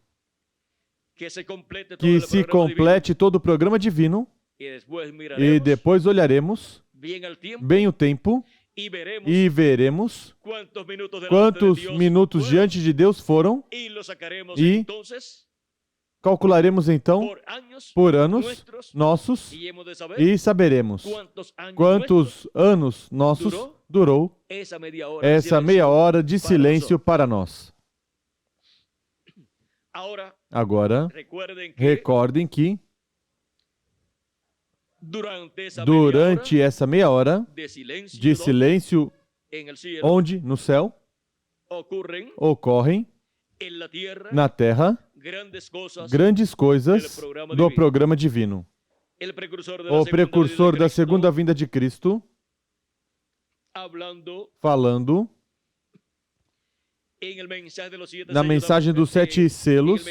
que se complete todo o programa divino e depois olharemos bem o tempo e veremos quantos minutos diante de Deus foram e calcularemos então por anos nossos e saberemos quantos anos nossos durou essa meia hora de silêncio para nós. Agora, recordem que durante essa meia hora de silêncio, onde no céu ocorrem na terra grandes coisas do programa divino. O precursor da segunda vinda de Cristo, falando na mensagem dos 7 selos,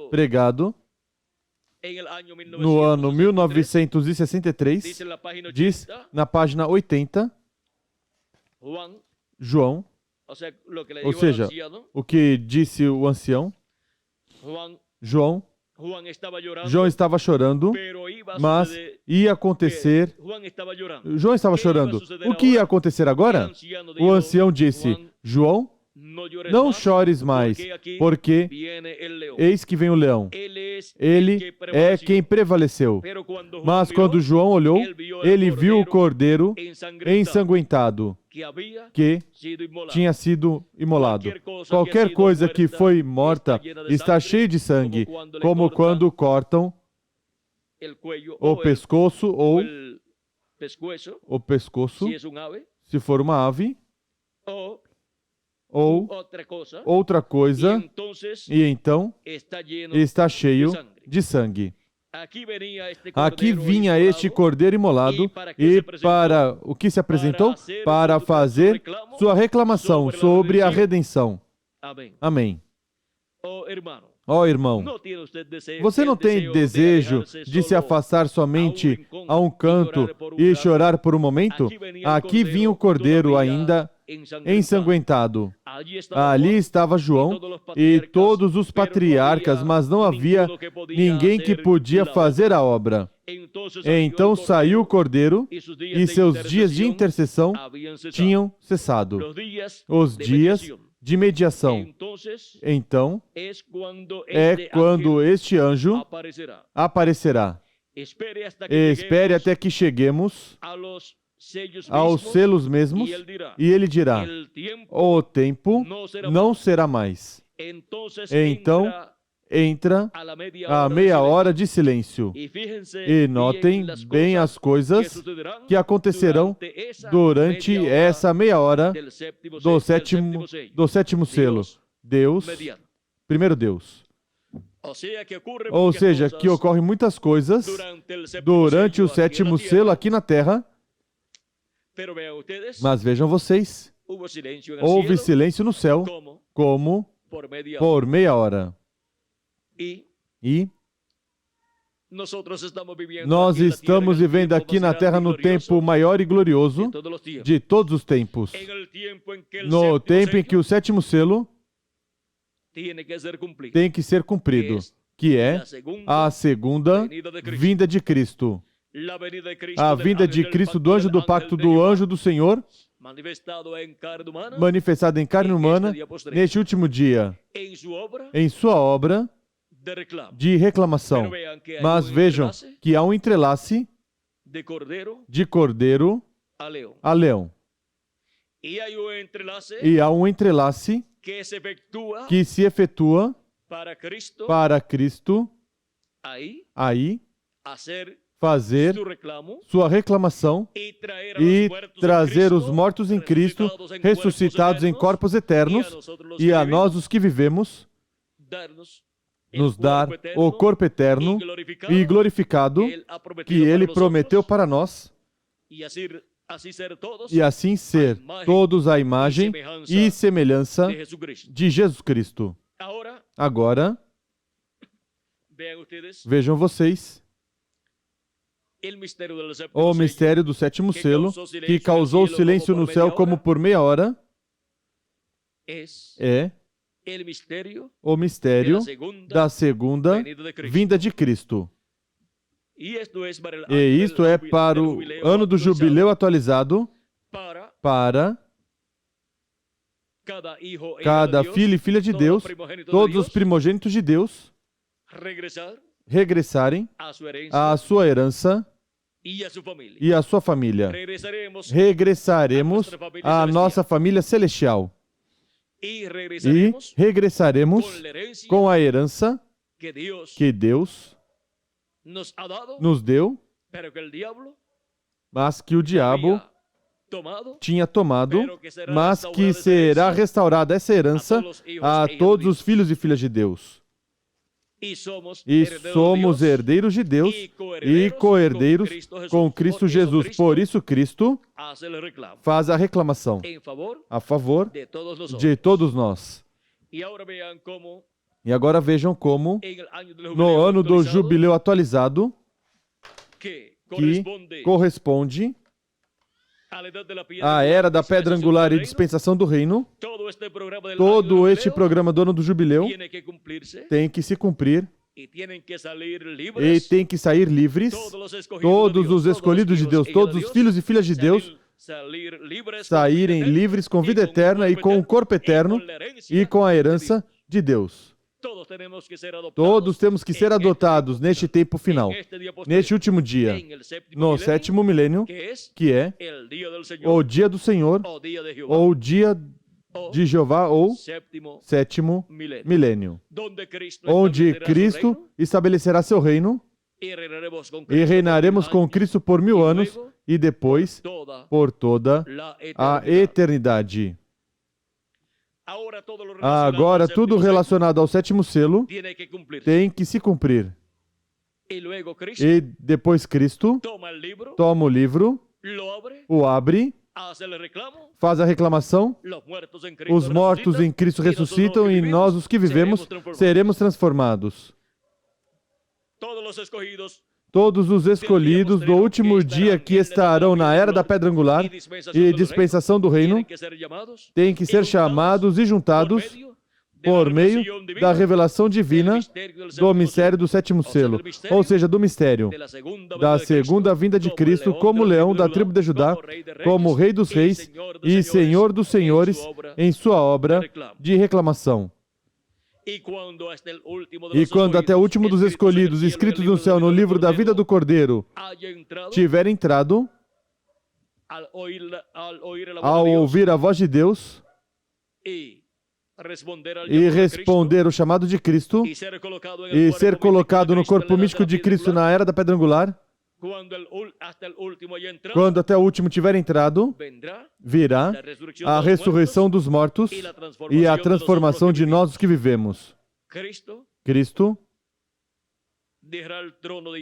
pregado no ano 1963, diz na página 80, João, ou seja, o que disse o ancião, João estava chorando, mas ia acontecer... João estava chorando. O que ia acontecer agora? O ancião disse, João, não chores mais, porque eis que vem o leão. Ele é quem prevaleceu. Mas quando João olhou, ele viu o cordeiro ensanguentado, que tinha sido imolado. Qualquer coisa que foi morta está cheia de sangue, como quando cortam o pescoço ou o pescoço, se for uma ave, ou outra coisa, e então está cheio de sangue. Aqui vinha este cordeiro imolado, e para o que se apresentou? Para fazer sua reclamação sobre a redenção. Amém. Ó irmão, você não tem desejo de se afastar somente a um canto e chorar por um momento? Aqui vinha o cordeiro ainda ensanguentado. Ali estava João e todos os patriarcas, mas não havia ninguém que podia fazer a obra. Então saiu o cordeiro e seus dias de intercessão tinham cessado. Os dias de mediação. Então é quando este anjo aparecerá. Espere até que cheguemos aos selos mesmos, e ele dirá, o tempo não será mais. Então entra a meia hora de silêncio. E notem bem as coisas que acontecerão durante essa meia hora do sétimo selo. Deus, primeiro Deus. Ou seja, que ocorrem muitas coisas durante o sétimo selo aqui na Terra. Mas vejam vocês, houve silêncio no céu, como por meia hora. E nós estamos vivendo aqui na Terra no tempo maior e glorioso de todos os tempos. No tempo em que o sétimo selo tem que ser cumprido, que é a segunda vinda de Cristo. A vinda de Cristo do anjo do pacto do anjo do Senhor, manifestada em carne humana, neste último dia, em sua obra de reclamação. Mas vejam que há um entrelace de cordeiro a leão. E há um entrelace que se efetua para Cristo aí fazer sua reclamação e trazer os mortos em Cristo, ressuscitados em corpos eternos, e a nós, os que vivemos, nos dar o corpo eterno e glorificado que Ele prometeu para nós, e assim ser todos a imagem e semelhança de Jesus Cristo. Agora, vejam vocês, o mistério do sétimo selo, que causou silêncio no céu como por meia hora, é o mistério da segunda vinda de Cristo, E isto é para o ano do jubileu atualizado, para cada filho e filha de Deus, todos os primogênitos de Deus, regressarem à sua herança e à sua família. Regressaremos à nossa família celestial. E regressaremos com a herança que Deus nos deu, mas que o diabo tinha tomado, mas que será restaurada essa herança a todos os filhos e filhas de Deus. E somos herdeiros de Deus e co-herdeiros com Cristo Jesus. Por isso, Cristo faz a reclamação a favor de todos nós. E agora vejam como, no ano do jubileu atualizado, que corresponde à era da pedra angular e dispensação do reino, todo este programa do ano do jubileu tem que se cumprir e tem que sair livres, todos os escolhidos de Deus, todos os filhos e filhas de Deus, saírem livres com vida eterna e com o corpo eterno e com a herança de Deus. Todos temos que ser adotados neste tempo final, neste último dia, no sétimo milênio, que é o dia do Senhor, ou o dia de Jeová, ou sétimo milênio, onde Cristo estabelecerá seu reino e reinaremos com Cristo por 1000 anos e depois por toda a eternidade. Agora, tudo relacionado ao sétimo selo tem que se cumprir. E depois Cristo toma o livro, o abre, faz a reclamação, os mortos em Cristo ressuscitam e nós, os que vivemos, seremos transformados. Todos os escolhidos do último dia que estarão na era da pedra angular e dispensação do reino têm que ser chamados e juntados por meio da revelação divina do mistério do sétimo selo, ou seja, do mistério da segunda vinda de Cristo como leão da tribo de Judá, como Rei dos Reis e Senhor dos Senhores em sua obra de reclamação. E quando até o último dos escolhidos, escritos no céu no livro da vida do Cordeiro, tiver entrado, ao ouvir a voz de Deus e responder o chamado de Cristo e ser colocado no corpo místico de Cristo na era da pedra angular, quando até o último tiver entrado, virá a ressurreição dos mortos e a transformação de nós os que vivemos. Cristo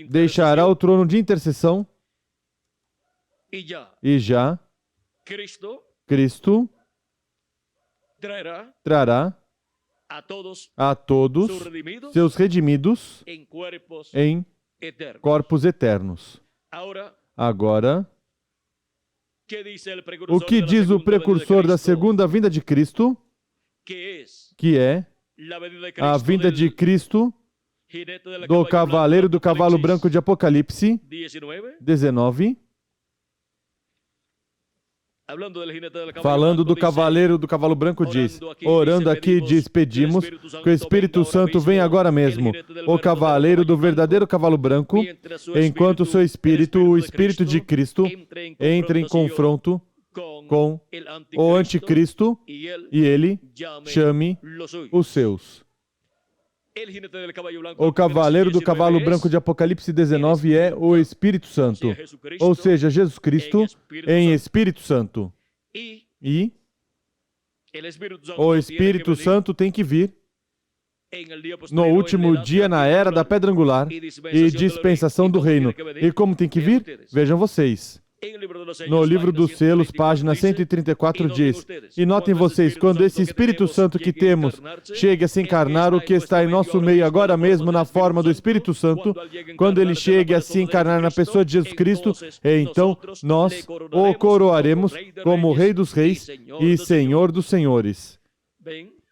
deixará o trono de intercessão e já Cristo trará a todos seus redimidos em corpos eternos. Agora, o que diz o precursor da segunda vinda de Cristo, que é a vinda de Cristo do cavaleiro do cavalo branco de Apocalipse 19, falando do cavaleiro do cavalo branco, diz: orando aqui, diz, pedimos que o Espírito Santo venha agora mesmo, o cavaleiro do verdadeiro cavalo branco, enquanto o seu espírito, o Espírito de Cristo, entre em confronto com o anticristo e ele chame os seus. O cavaleiro do cavalo branco de Apocalipse 19 é o Espírito Santo, ou seja, Jesus Cristo em Espírito Santo. E o Espírito Santo tem que vir no último dia na era da pedra angular e dispensação do reino. E como tem que vir? Vejam vocês. No livro dos selos, página 134, diz: e notem vocês, quando esse Espírito Santo que temos chegue a se encarnar, o que está em nosso meio agora mesmo na forma do Espírito Santo, quando ele chegue a se encarnar na pessoa de Jesus Cristo, então nós o coroaremos como Rei dos Reis e Senhor dos Senhores.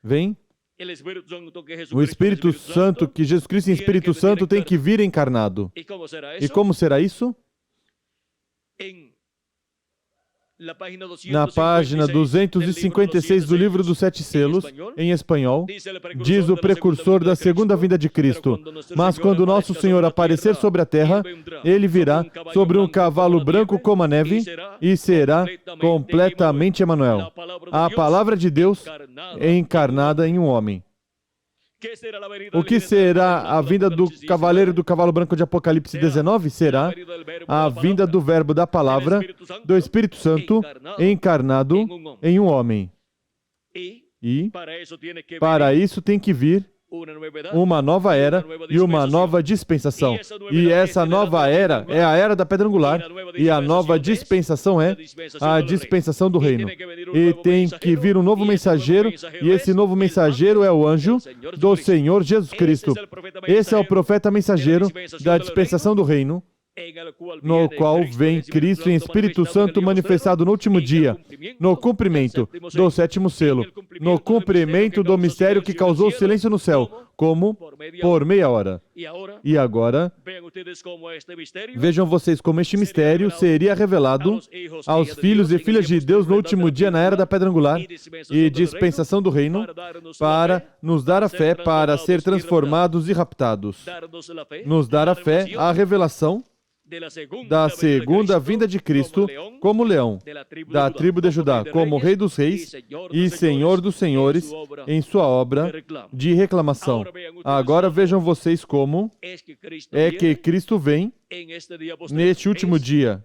Vem? O Espírito Santo, que Jesus Cristo em Espírito Santo, tem que vir encarnado. E como será isso? Na página 256 do livro dos Sete Selos, em espanhol, diz o precursor da segunda vinda de Cristo: mas quando nosso Senhor aparecer sobre a terra, Ele virá sobre um cavalo branco como a neve e será completamente Emanuel, a palavra de Deus encarnada em um homem. O que será a vinda do cavaleiro do cavalo branco de Apocalipse 19? Será a vinda do verbo da palavra, do Espírito Santo, encarnado em um homem. E para isso tem que vir uma nova era e uma nova dispensação. E essa nova era é a era da pedra angular. E a nova dispensação é a dispensação do reino. E tem que vir um novo mensageiro, e esse novo mensageiro é o anjo do Senhor Jesus Cristo. Esse é o profeta mensageiro da dispensação do reino, no qual vem Cristo em Espírito Santo manifestado no último dia, no cumprimento do sétimo selo, no cumprimento do mistério que causou silêncio no céu, como por meia hora. E agora, vejam vocês como este mistério seria revelado aos filhos e filhas de Deus no último dia, na era da pedra angular e dispensação do reino, para nos dar a fé para ser transformados e raptados. Nos dar a fé, a revelação da segunda vinda de Cristo como leão, da tribo de Judá, como Rei dos Reis e Senhor dos Senhores em sua obra de reclamação. Agora vejam vocês como é que Cristo vem neste último dia.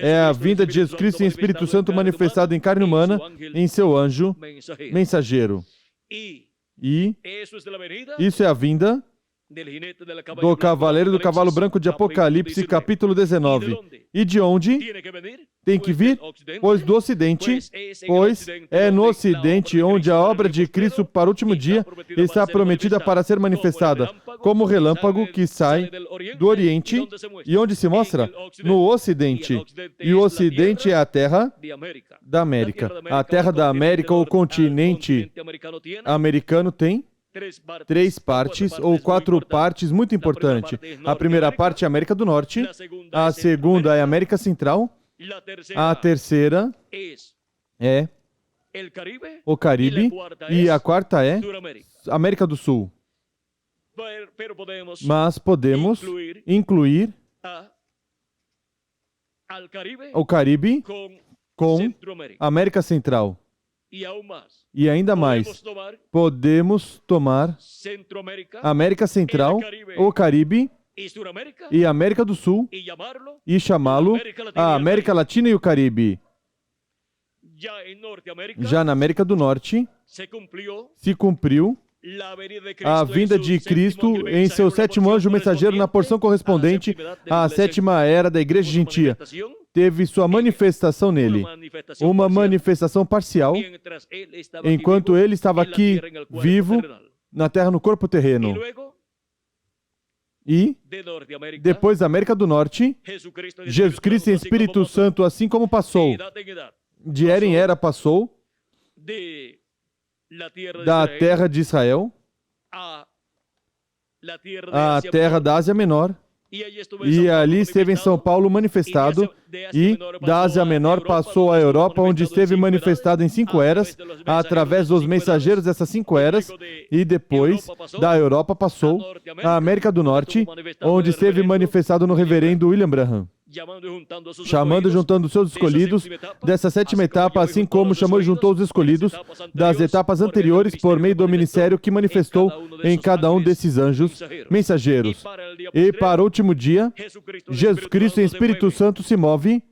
É a vinda de Jesus Cristo em Espírito Santo manifestado em carne humana em seu anjo mensageiro. E isso é a vinda do cavaleiro do cavalo branco de Apocalipse, capítulo 19. E de onde tem que vir? Pois do Ocidente, pois é no Ocidente onde a obra de Cristo para o último dia está prometida para ser manifestada, como relâmpago que sai do Oriente. E onde se mostra? No Ocidente. E o Ocidente é a terra da América. A terra da América, ou continente americano, tem 3 partes ou 4 partes muito importantes. A primeira parte é a América do Norte, a segunda é a América Central, a terceira é o Caribe e a quarta é a América do Sul. Mas podemos incluir o Caribe com a América Central. E ainda mais, podemos tomar a América Central, o Caribe e a América do Sul e chamá-lo a América Latina e o Caribe. Já na América do Norte, se cumpriu a vinda de Cristo em seu sétimo anjo mensageiro na porção correspondente à sétima era da Igreja Gentia. Teve sua manifestação nele, uma manifestação parcial, enquanto ele estava aqui vivo na terra, no corpo terreno. E depois da América do Norte, Jesus Cristo em Espírito Santo, assim como passou de era em era, passou da terra de Israel à terra da Ásia Menor. E ali esteve em São Paulo manifestado, e da Ásia Menor passou à Europa, onde esteve manifestado em 5 eras, através dos mensageiros dessas 5 eras, e depois da Europa passou à América do Norte, onde esteve manifestado no reverendo William Branham, chamando e juntando seus escolhidos dessa sétima etapa, assim como chamou e juntou os escolhidos das etapas anteriores por meio do ministério que manifestou em cada um desses anjos mensageiros. E para o último dia, Jesus Cristo em Espírito Santo se move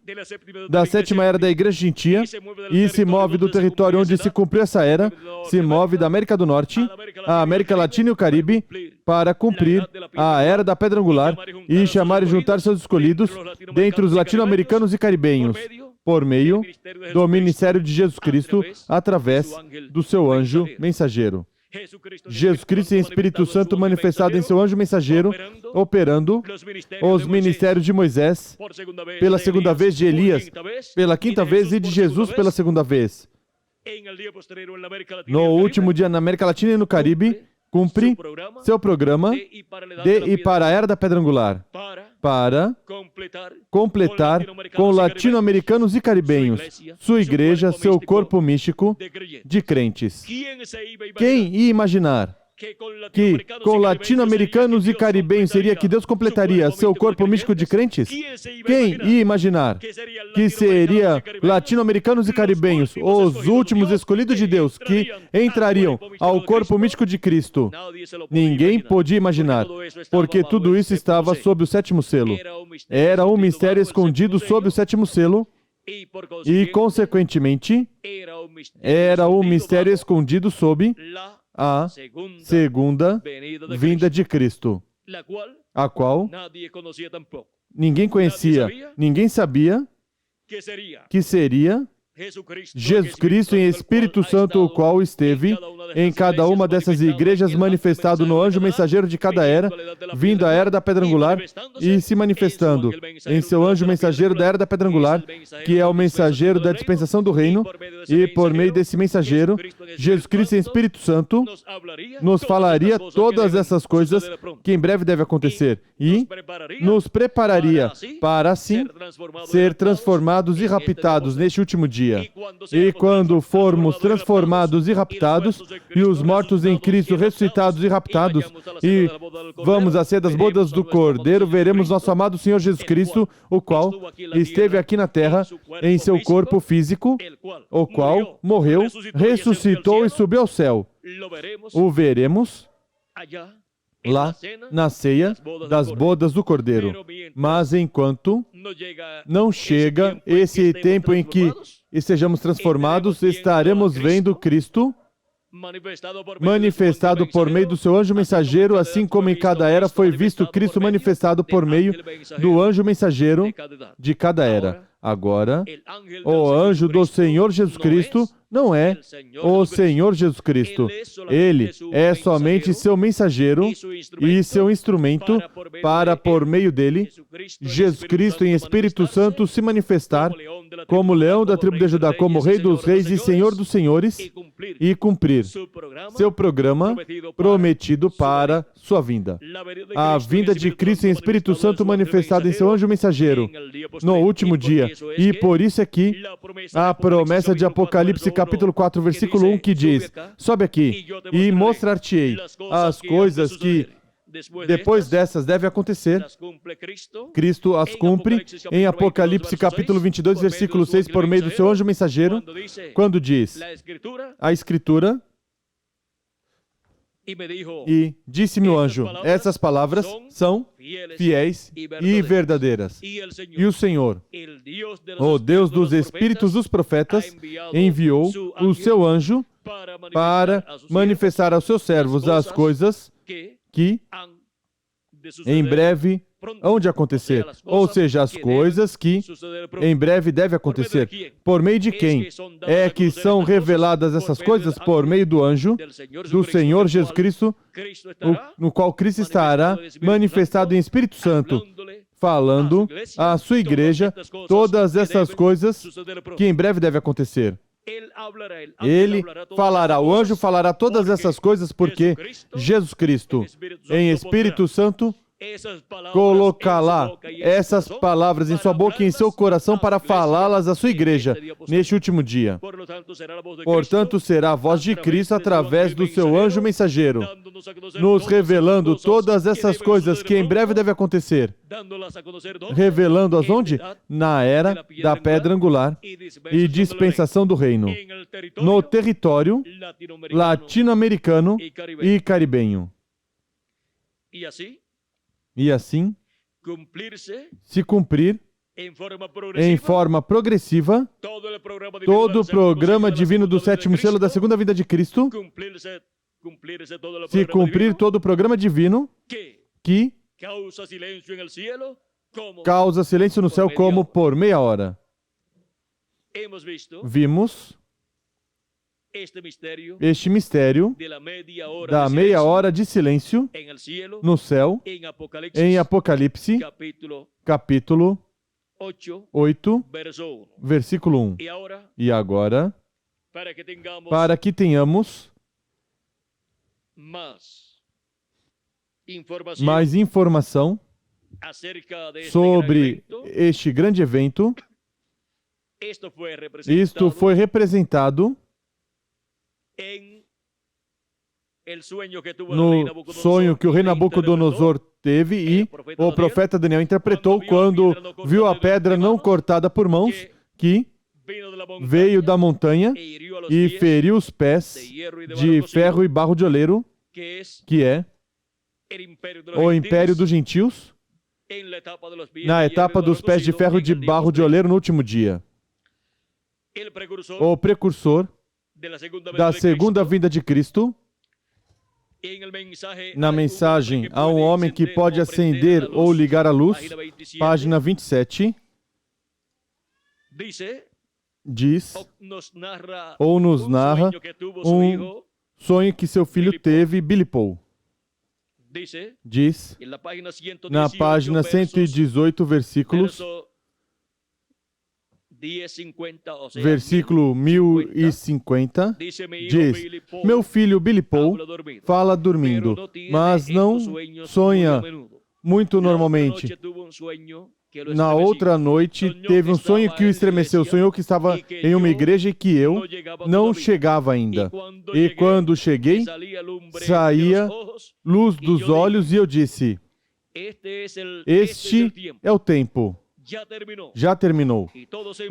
da sétima era da Igreja Gentia e se move do território onde se cumpriu essa era, se move da América do Norte à América Latina e o Caribe para cumprir a era da pedra angular e chamar e juntar seus escolhidos dentre os latino-americanos e caribenhos, por meio do ministério de Jesus Cristo, através do seu anjo mensageiro. Jesus Cristo em Espírito Santo manifestado em seu anjo mensageiro, operando os ministérios de Moisés, pela segunda vez de Elias, pela quinta vez, e de Jesus pela segunda vez. No último dia na América Latina e no Caribe, cumpre seu programa de ir para a Era da Pedra Angular, para completar com latino-americanos e caribenhos sua igreja, seu corpo místico de crentes. Quem ia imaginar que com latino-americanos e caribenhos seria que Deus completaria seu corpo místico de crentes? Quem ia imaginar que seria latino-americanos e caribenhos, os últimos escolhidos de Deus, que entrariam ao corpo místico de Cristo? Ninguém podia imaginar, porque tudo isso estava sob o sétimo selo. Era um mistério escondido sob o sétimo selo e, consequentemente, era um mistério escondido sob a segunda vinda de Cristo, a qual ninguém conhecia, ninguém sabia que seria Jesus Cristo em Espírito Santo, o qual esteve em cada uma dessas igrejas, manifestado no anjo mensageiro de cada era, vindo à Era da Pedra Angular e se manifestando em seu anjo mensageiro da Era da Pedra Angular, que é o mensageiro da dispensação do reino, e por meio desse mensageiro, Jesus Cristo em Espírito Santo nos falaria todas essas coisas que em breve devem acontecer e nos prepararia para assim ser transformados e raptados neste último dia. E quando formos transformados e raptados, e os mortos em Cristo ressuscitados e raptados, e vamos à ceia das bodas do Cordeiro, veremos nosso amado Senhor Jesus Cristo, o qual esteve aqui na terra em seu corpo físico, o qual morreu, ressuscitou e subiu ao céu. O veremos lá na ceia das bodas do Cordeiro. Mas enquanto não chega esse tempo em que estejamos transformados, estaremos vendo Cristo manifestado por meio do seu anjo mensageiro, assim como em cada era foi visto Cristo manifestado por meio do anjo mensageiro de cada era. Agora, o anjo do Senhor Jesus Cristo não é o Senhor Jesus Cristo. Ele é somente seu mensageiro e seu instrumento para, por meio dele, Jesus Cristo em Espírito Santo se manifestar como leão da tribo de Judá, como Rei dos Reis e Senhor dos Senhores, e cumprir seu programa prometido para sua vinda. A vinda de Cristo em Espírito Santo manifestado em seu anjo mensageiro no último dia. E por isso aqui, a promessa de Apocalipse capítulo 4, versículo 1, que diz: sobe aqui e mostrar-te-ei as coisas que depois dessas devem acontecer. Cristo as cumpre em Apocalipse capítulo 22, versículo 6, por meio do seu anjo mensageiro, quando diz a Escritura, e disse-me o anjo, essas palavras são fiéis e verdadeiras. E o Senhor, o Deus dos Espíritos dos profetas, enviou o seu anjo para manifestar aos seus servos as coisas que em breve hão de acontecer. Ou seja, as coisas que em breve devem acontecer. Por meio de quem é que são reveladas essas coisas? Por meio do anjo do Senhor Jesus Cristo, no qual Cristo estará manifestado em Espírito Santo, falando à sua igreja todas essas coisas que em breve devem acontecer. Ele falará, o anjo falará todas essas coisas porque Jesus Cristo, em Espírito Santo, colocará essas palavras em sua boca e em seu coração para falá-las à sua igreja neste último dia. Portanto, será a voz de Cristo através do seu anjo mensageiro, nos revelando todas essas coisas que em breve devem acontecer. Revelando-as onde? Na era da pedra angular e dispensação do reino, no território latino-americano e caribenho. E assim, se cumprir em forma progressiva todo o programa divino do sétimo selo da segunda vinda de Cristo, se cumprir todo o programa divino que causa silêncio no céu como por meia hora. Vimos este mistério da meia hora de silêncio no céu em Apocalipse capítulo 8, versículo 1. E agora, para que tenhamos mais informação sobre este grande evento. Isto foi representado no sonho que o rei Nabucodonosor teve e o profeta Daniel interpretou quando viu a pedra não cortada por mãos que veio da montanha e feriu os pés de ferro e barro de oleiro, que é o império dos gentios, na etapa dos pés de ferro e de barro de oleiro no último dia. O precursor da segunda vinda de Cristo. Na mensagem a um homem que pode acender ou ligar a luz, página 27, diz, ou nos narra, um sonho que seu filho teve, Billy Paul. Diz, na página 118, versículo 1050, diz, meu filho Billy Paul fala dormindo, mas não sonha muito normalmente. Na outra noite, teve um sonho que o estremeceu. Sonhou que estava em uma igreja e que eu não chegava ainda. E quando cheguei, saía luz dos olhos e eu disse, este é o tempo. Já terminou.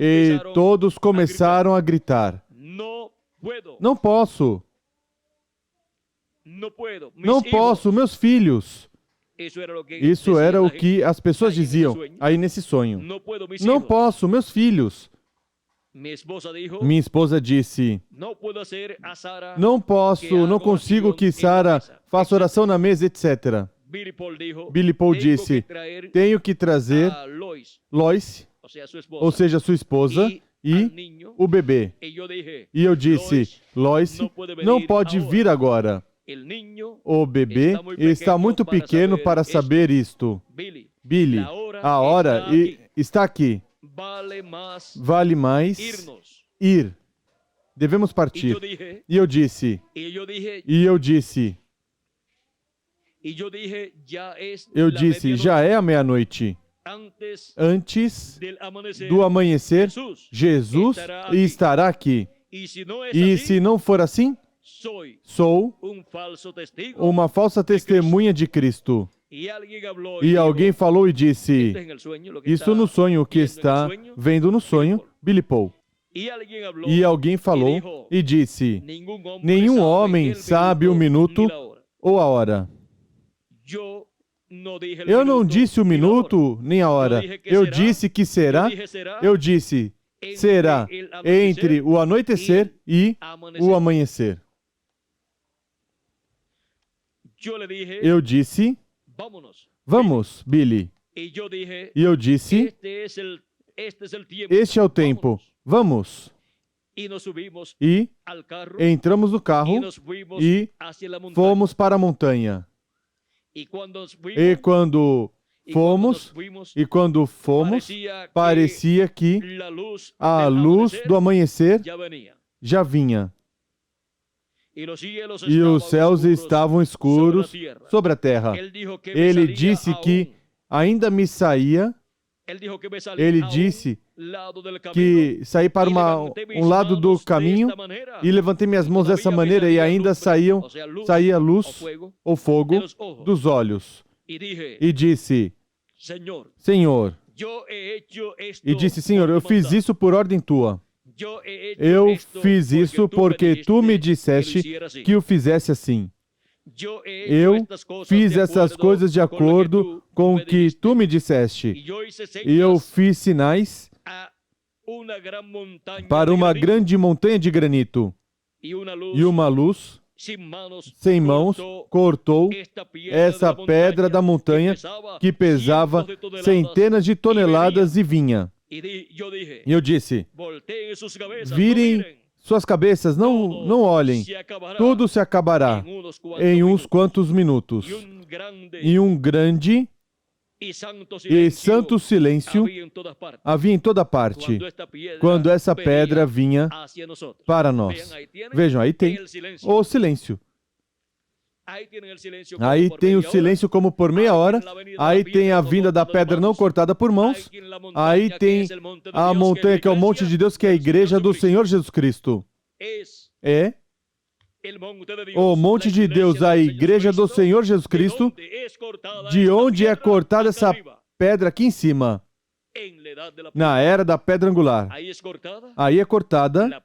E todos começaram a gritar, não posso. Não posso, meus filhos. Isso era o que as pessoas diziam aí nesse sonho. Não posso, meus filhos. Minha esposa disse, não posso, não consigo que Sara faça oração na mesa, etc. Billy Paul disse, tenho que trazer Lois, ou seja, sua esposa, e o bebê. E eu disse, Lois não pode vir agora. O bebê está muito pequeno para saber isto. Billy, a hora está aqui. Vale mais ir. Devemos partir. E eu disse, já é a meia-noite. Antes do amanhecer, Jesus estará aqui. E se não for assim, sou uma falsa testemunha de Cristo. E alguém falou e disse, isso no sonho, o que está vendo no sonho, Billy Paul. E alguém falou e disse, nenhum homem sabe o minuto ou a hora. Eu não disse o minuto nem a hora. Eu disse que será. Eu disse, será entre o anoitecer e o amanhecer. Eu disse, vamos, Billy. E eu disse, este é o tempo. Vamos. E entramos no carro e fomos para a montanha. E quando fomos, parecia que a luz do amanhecer já vinha. E os céus estavam escuros sobre a terra. Ele disse que ainda me saía. Ele disse que saí para um lado do caminho e levantei minhas mãos dessa maneira e ainda saía luz ou fogo dos olhos. E disse, Senhor, eu fiz isso por ordem tua. Eu fiz isso porque tu me disseste que o fizesse assim. Eu fiz essas coisas de acordo com o que tu me disseste. E eu fiz sinais para uma grande montanha de granito. E uma luz sem mãos cortou essa pedra da montanha que pesava centenas de toneladas e vinha. E eu disse, virem suas cabeças, não olhem, tudo se acabará em uns quantos minutos. E um grande e santo silêncio havia em toda parte, quando essa pedra vinha para nós. Vejam, aí tem o silêncio. Aí tem o silêncio como por meia hora, aí tem a vinda da pedra não cortada por mãos, aí tem a montanha que é o monte de Deus, que é a igreja do Senhor Jesus Cristo. É o monte de Deus, a igreja do Senhor Jesus Cristo, de onde é cortada essa pedra aqui em cima, na era da pedra angular. Aí é cortada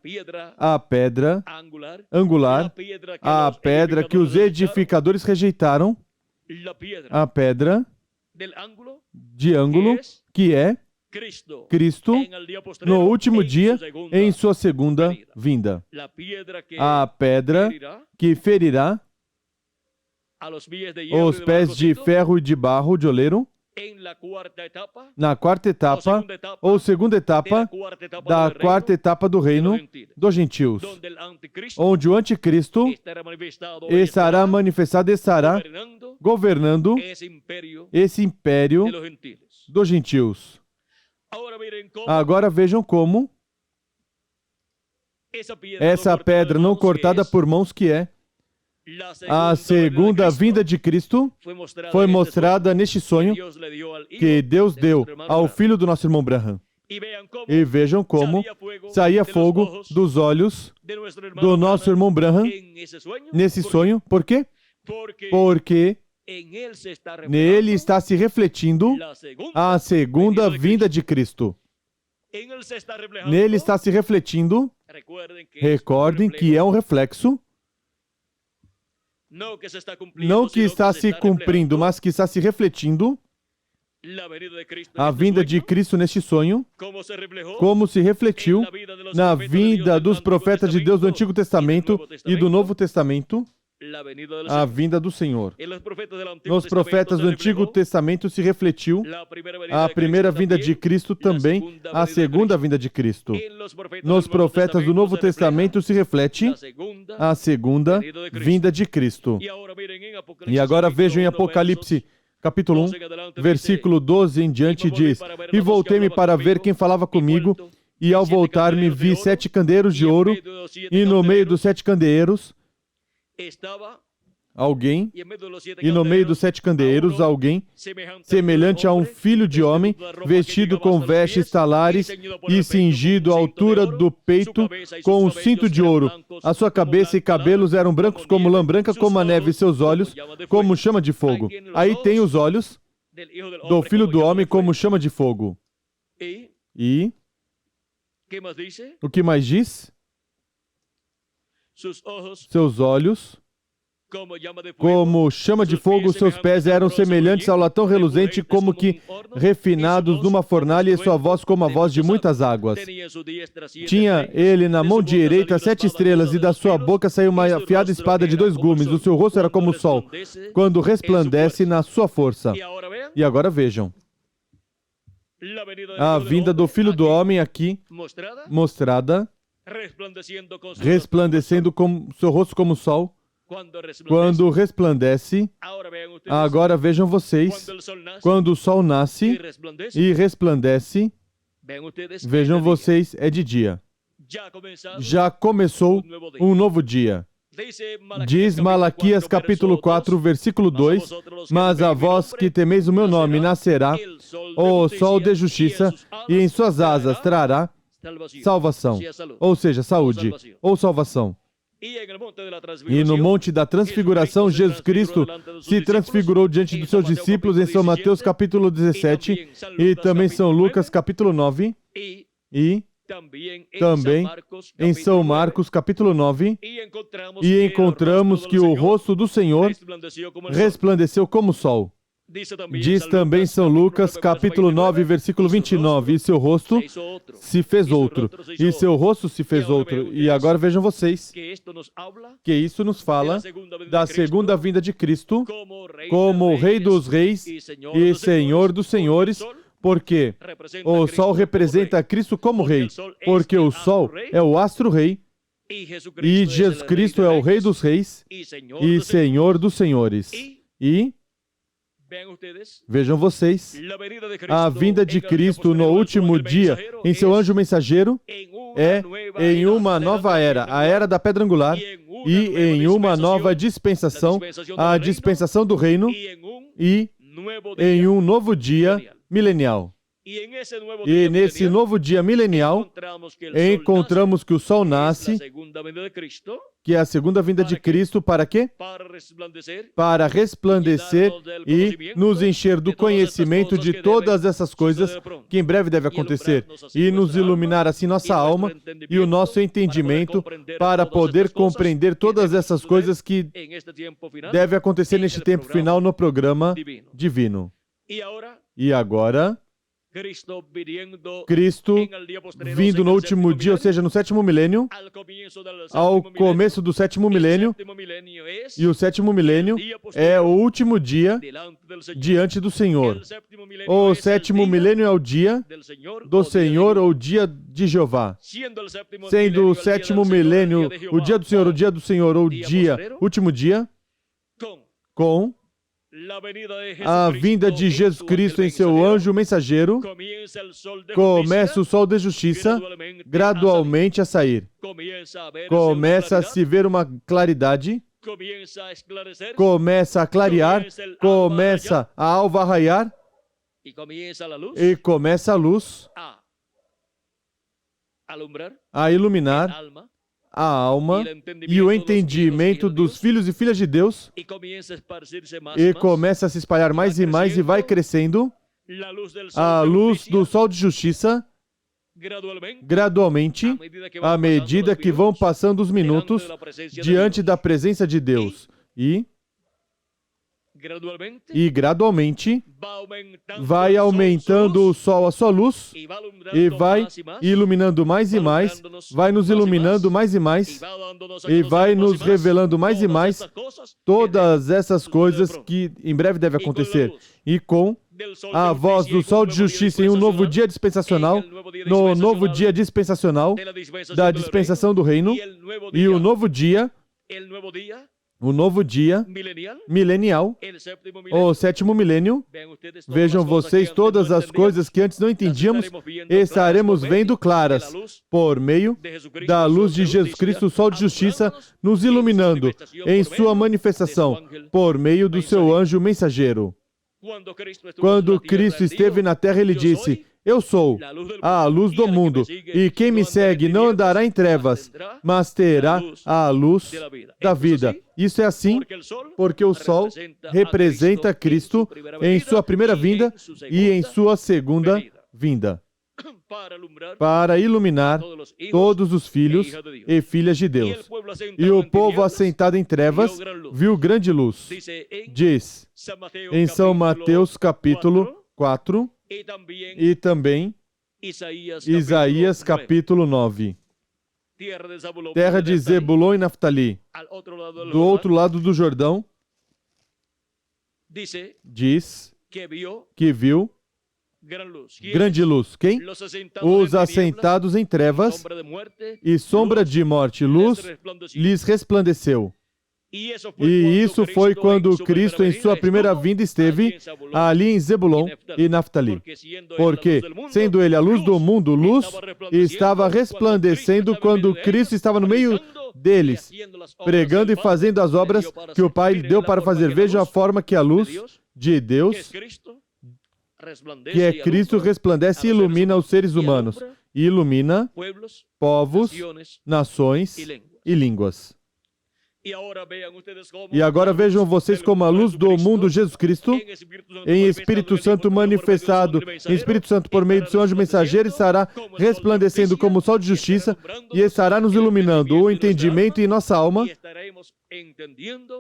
a pedra angular, a pedra que os edificadores rejeitaram, a pedra de ângulo, que é Cristo no último dia, em sua segunda vinda. A pedra que ferirá os pés de ferro e de barro de oleiro, na quarta etapa, ou segunda etapa, da quarta etapa do reino dos gentios, onde o anticristo estará manifestado e estará governando esse império dos gentios. Agora vejam como essa pedra não cortada por mãos, que é a segunda vinda de Cristo, foi mostrada neste sonho que Deus deu ao filho do nosso irmão Branham. E vejam como saía fogo dos olhos do nosso irmão Branham nesse sonho. Por quê? Porque nele está se refletindo a segunda vinda de Cristo. Nele está se refletindo, recordem que é um reflexo, não que está se cumprindo, mas que está se refletindo a vinda de Cristo neste sonho, como se refletiu na vida dos profetas de Deus do Antigo Testamento e do Novo Testamento, a vinda do Senhor. Nos profetas do Antigo Testamento se refletiu a primeira vinda de Cristo, também a segunda vinda de Cristo. Nos profetas do Novo Testamento se reflete a segunda vinda de Cristo. E agora vejam em Apocalipse, capítulo 1, versículo 12 em diante, diz: E voltei-me para ver quem falava comigo, e ao voltar-me vi 7 candeeiros de ouro, e no meio dos 7 candeeiros alguém, e no meio dos 7 candeeiros alguém, semelhante a um filho de homem, vestido com vestes talares e cingido à altura do peito com um cinto de ouro. A sua cabeça e cabelos eram brancos como lã branca, como a neve, e seus olhos como chama de fogo. Aí tem os olhos do filho do homem como chama de fogo. E o que mais diz? Seus olhos como chama de fogo, seus pés eram semelhantes ao latão reluzente, como que refinados numa fornalha, e sua voz como a voz de muitas águas. Tinha ele na mão direita 7 estrelas, e da sua boca saiu uma afiada espada de 2 gumes. O seu rosto era como o sol, quando resplandece na sua força. E agora vejam a vinda do Filho do Homem aqui mostrada, resplandecendo com seu rosto como o sol. Quando resplandece, agora vejam vocês, quando o sol nasce e resplandece, vejam vocês, é de dia. Já começou um novo dia. Diz Malaquias capítulo 4, versículo 2, Mas a vós que temeis o meu nome nascerá o sol de justiça, e em suas asas trará salvação, ou seja, saúde, ou salvação. E no Monte da Transfiguração, Jesus Cristo se transfigurou diante dos seus discípulos em São Mateus capítulo 17 e também São Lucas capítulo 9 e também em São Marcos capítulo 9, e encontramos que o rosto do Senhor resplandeceu como o sol. Diz também São Lucas, capítulo 9, versículo 29, e seu rosto se fez outro, e seu rosto se fez outro. E agora vejam vocês que isso nos fala da segunda vinda de Cristo como Rei dos Reis e Senhor dos Senhores, porque o sol representa Cristo como Rei, porque o sol é o astro-rei, e Jesus Cristo é o Rei dos Reis e Senhor dos Senhores. E Vejam vocês, a vinda de Cristo no último dia, em seu anjo mensageiro, é em uma nova era, a era da pedra angular, e em uma nova dispensação, a dispensação do reino, e em um novo dia milenial. E nesse novo dia milenial, encontramos que o sol nasce, que é a segunda vinda de Cristo, para quê? Para resplandecer e nos encher do conhecimento de todas essas coisas que em breve deve acontecer, e nos iluminar assim nossa alma e o nosso entendimento para poder compreender todas essas coisas que devem acontecer neste tempo final no programa divino. E agora, Cristo vindo no último dia, ou seja, no sétimo milênio, ao começo do sétimo milênio, e o sétimo milênio é o último dia diante do Senhor. O sétimo milênio é o dia do Senhor, ou o dia de Jeová. Sendo o sétimo milênio o dia do Senhor, ou último dia, com a vinda de Jesus Cristo em seu anjo mensageiro, começa o sol de justiça gradualmente a sair. Começa a se ver uma claridade, começa a clarear, começa a alva raiar, e começa a luz a iluminar a alma e o entendimento dos filhos e filhas de Deus, e começa a se espalhar mais e mais, e vai crescendo a luz do sol de justiça gradualmente, à medida que vão passando os minutos diante da presença de Deus. E gradualmente vai aumentando o sol a sua luz, e vai iluminando mais e mais, vai nos iluminando mais e mais, e vai nos revelando mais e mais todas essas coisas que em breve devem acontecer. E com a voz do sol de justiça em um novo dia dispensacional, no novo dia dispensacional da dispensação do reino, e o novo dia milenial, o sétimo milênio, vejam vocês todas as coisas que antes não entendíamos, estaremos vendo claras por meio da luz de Jesus Cristo, o sol de justiça, nos iluminando em sua manifestação por meio do seu anjo mensageiro. Quando Cristo esteve na terra, ele disse: eu sou a luz do mundo, e quem me segue não andará em trevas, mas terá a luz da vida. Isso é assim porque o sol representa Cristo em sua primeira vinda e em sua segunda vinda, para iluminar todos os filhos e filhas de Deus. E o povo assentado em trevas viu grande luz. Diz em São Mateus capítulo 4, e também Isaías capítulo 9. Terra de Zebulon e Naftali, do outro lado do Jordão, diz que viu grande luz. Quem? Os assentados em trevas e sombra de morte. Luz lhes resplandeceu. E isso foi quando Cristo, em sua primeira vinda, esteve ali em Zebulon e Naftali. Porque, sendo ele a luz do mundo, luz estava resplandecendo quando Cristo estava no meio deles, pregando e fazendo as obras que o Pai lhe deu para fazer. Vejam a forma que a luz de Deus, que é Cristo, resplandece e ilumina os seres humanos. E ilumina povos, nações e línguas. E agora vejam vocês como a luz do mundo, Jesus Cristo, em Espírito Santo manifestado, em Espírito Santo por meio do seu anjo mensageiro, estará resplandecendo como o sol de justiça e estará nos iluminando o entendimento em nossa alma,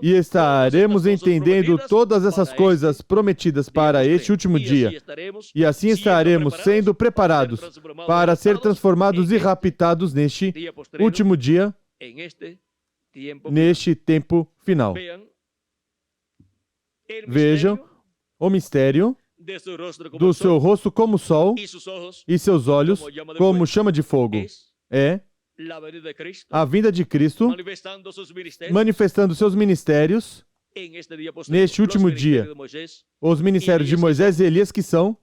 e estaremos entendendo todas essas coisas prometidas para este último dia. E assim estaremos sendo preparados para ser transformados e raptados neste último dia, neste tempo final. Vejam o mistério do seu rosto como sol e seus olhos como chama de fogo. É a vinda de Cristo manifestando seus ministérios Neste último dia, os ministérios de Moisés e Elias, que são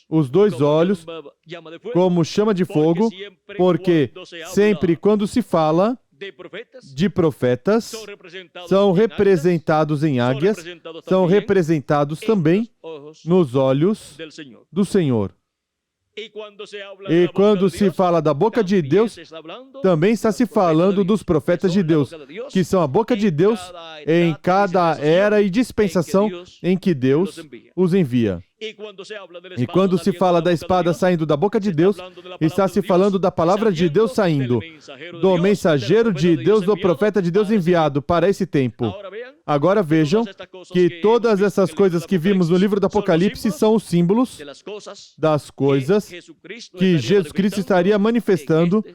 os dois olhos como chama de fogo, porque sempre quando se fala de profetas, são representados em águias, são representados também nos olhos do Senhor. E quando se fala da boca de Deus, também está se falando dos profetas de Deus, que são a boca de Deus em cada era e dispensação em que Deus os envia. E quando se fala da espada saindo da boca de Deus, está se falando da palavra de Deus saindo, do mensageiro de Deus, do profeta de Deus enviado para esse tempo. Agora vejam que todas essas coisas que vimos no livro do Apocalipse são os símbolos das coisas que Jesus Cristo estaria manifestando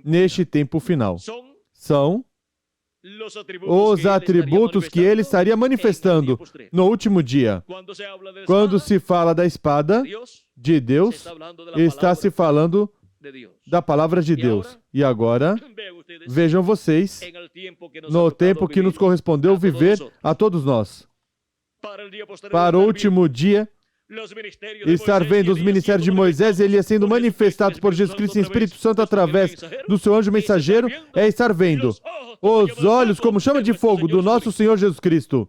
neste tempo final. São os atributos que ele estaria manifestando no último dia. Quando se fala da espada de Deus, está se falando da palavra de Deus. E agora, vejam vocês, no tempo que nos correspondeu viver a todos nós. Para o último dia, estar vendo os ministérios de Moisés e Elias sendo manifestados por Jesus Cristo em Espírito Santo através do seu anjo mensageiro, é estar vendo os olhos como chama de fogo do nosso Senhor Jesus Cristo.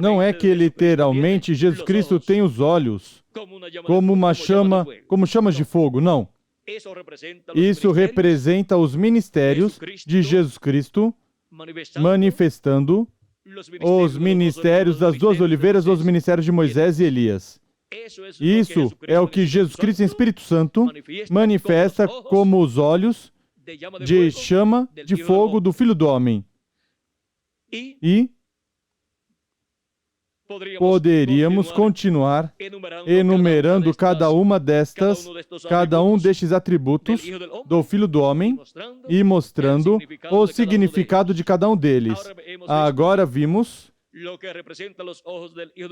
Não é que literalmente Jesus Cristo tem os olhos como uma chama, como chamas de fogo, não. Isso representa os ministérios de Jesus Cristo manifestando os ministérios das duas oliveiras, os ministérios de Moisés e Elias. Isso é o que Jesus Cristo em Espírito Santo manifesta como os olhos de chama de fogo do Filho do Homem. E poderíamos continuar enumerando cada um destes atributos do Filho do Homem e mostrando o significado de cada um deles. Agora vimos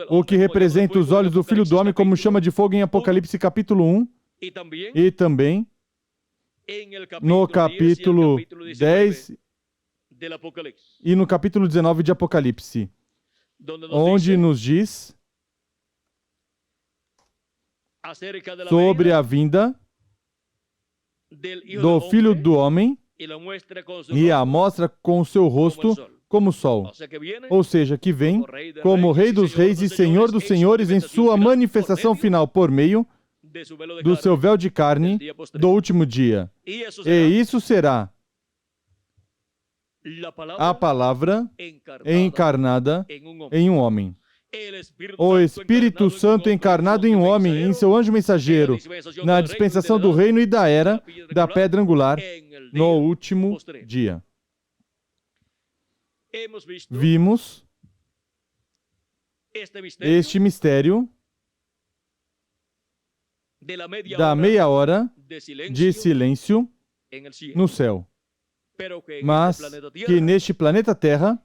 o que representa os olhos do Filho do Homem como chama de fogo em Apocalipse capítulo 1 e também no capítulo 10 e no capítulo 19 de Apocalipse, onde nos diz sobre a vinda do Filho do Homem e a mostra com o seu rosto como o sol. Ou seja, que vem como Rei dos Reis e Senhor dos Senhores em sua manifestação final por meio do seu véu de carne do último dia. E isso será a palavra encarnada em um homem. O Espírito Santo encarnado em um homem, em seu anjo mensageiro, na dispensação do reino e da era da pedra angular, no último dia. Vimos este mistério da meia hora de silêncio no céu. Mas que neste planeta Terra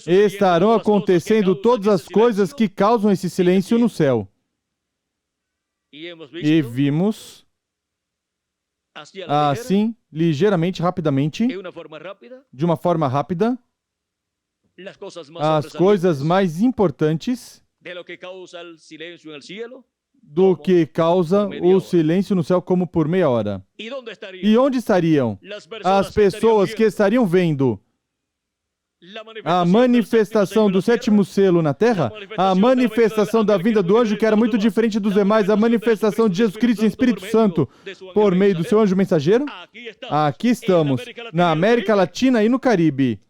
estarão acontecendo todas as coisas que causam esse silêncio no céu. E vimos, assim, ligeiramente, rapidamente, de uma forma rápida, as coisas mais importantes do que causa o silêncio no céu como por meia hora. E onde estariam as pessoas que estariam vendo a manifestação do sétimo selo na terra, a manifestação da vinda do anjo que era muito diferente dos demais, a manifestação de Jesus Cristo em Espírito Santo por meio do seu anjo mensageiro? Aqui estamos, na América Latina e no Caribe,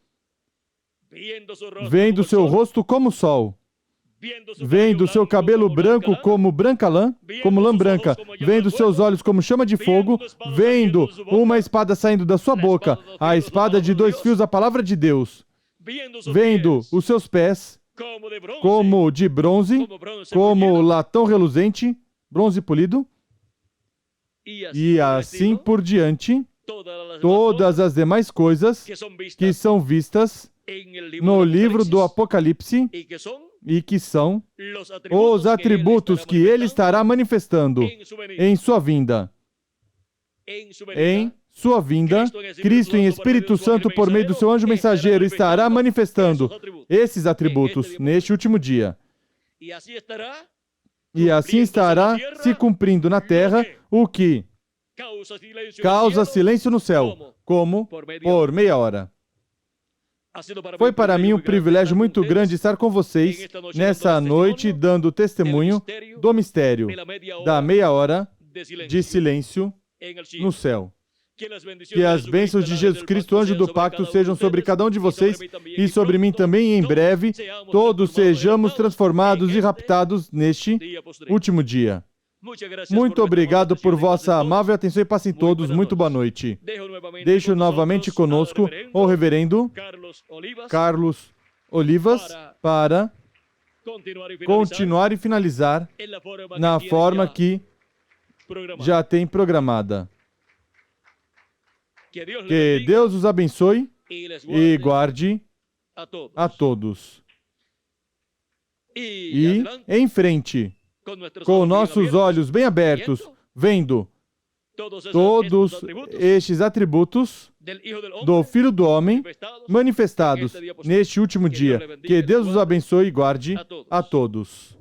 vendo seu rosto como o sol, vendo seu cabelo branco como lã branca, vendo seus olhos como chama de fogo, vendo uma espada saindo da sua boca, a espada de 2 fios, a palavra de Deus, vendo os seus pés como de bronze, como latão reluzente, bronze polido, e assim por diante, todas as demais coisas que são vistas no livro do Apocalipse e que são os atributos que ele estará manifestando em sua vinda. Em sua vinda, Cristo em Espírito Santo, por meio do seu anjo mensageiro, estará manifestando esses atributos neste último dia. E assim estará se cumprindo na terra o que causa silêncio no céu, como por meia hora. Foi para mim um privilégio muito grande estar com vocês nessa noite, dando testemunho do mistério da meia hora de silêncio no céu. Que as bênçãos de Jesus Cristo, anjo do pacto, sejam sobre cada um de vocês e sobre mim também, e em breve todos sejamos transformados e raptados neste último dia. Muito obrigado por vossa amável atenção e passem todos. Muito boa noite. Deixo novamente conosco o reverendo Carlos Olivas para continuar e finalizar na forma que já tem programada. Que Deus os abençoe e guarde a todos. E em frente, com nossos olhos bem abertos, vendo todos estes atributos do Filho do Homem manifestados neste último dia. Que Deus os abençoe e guarde a todos.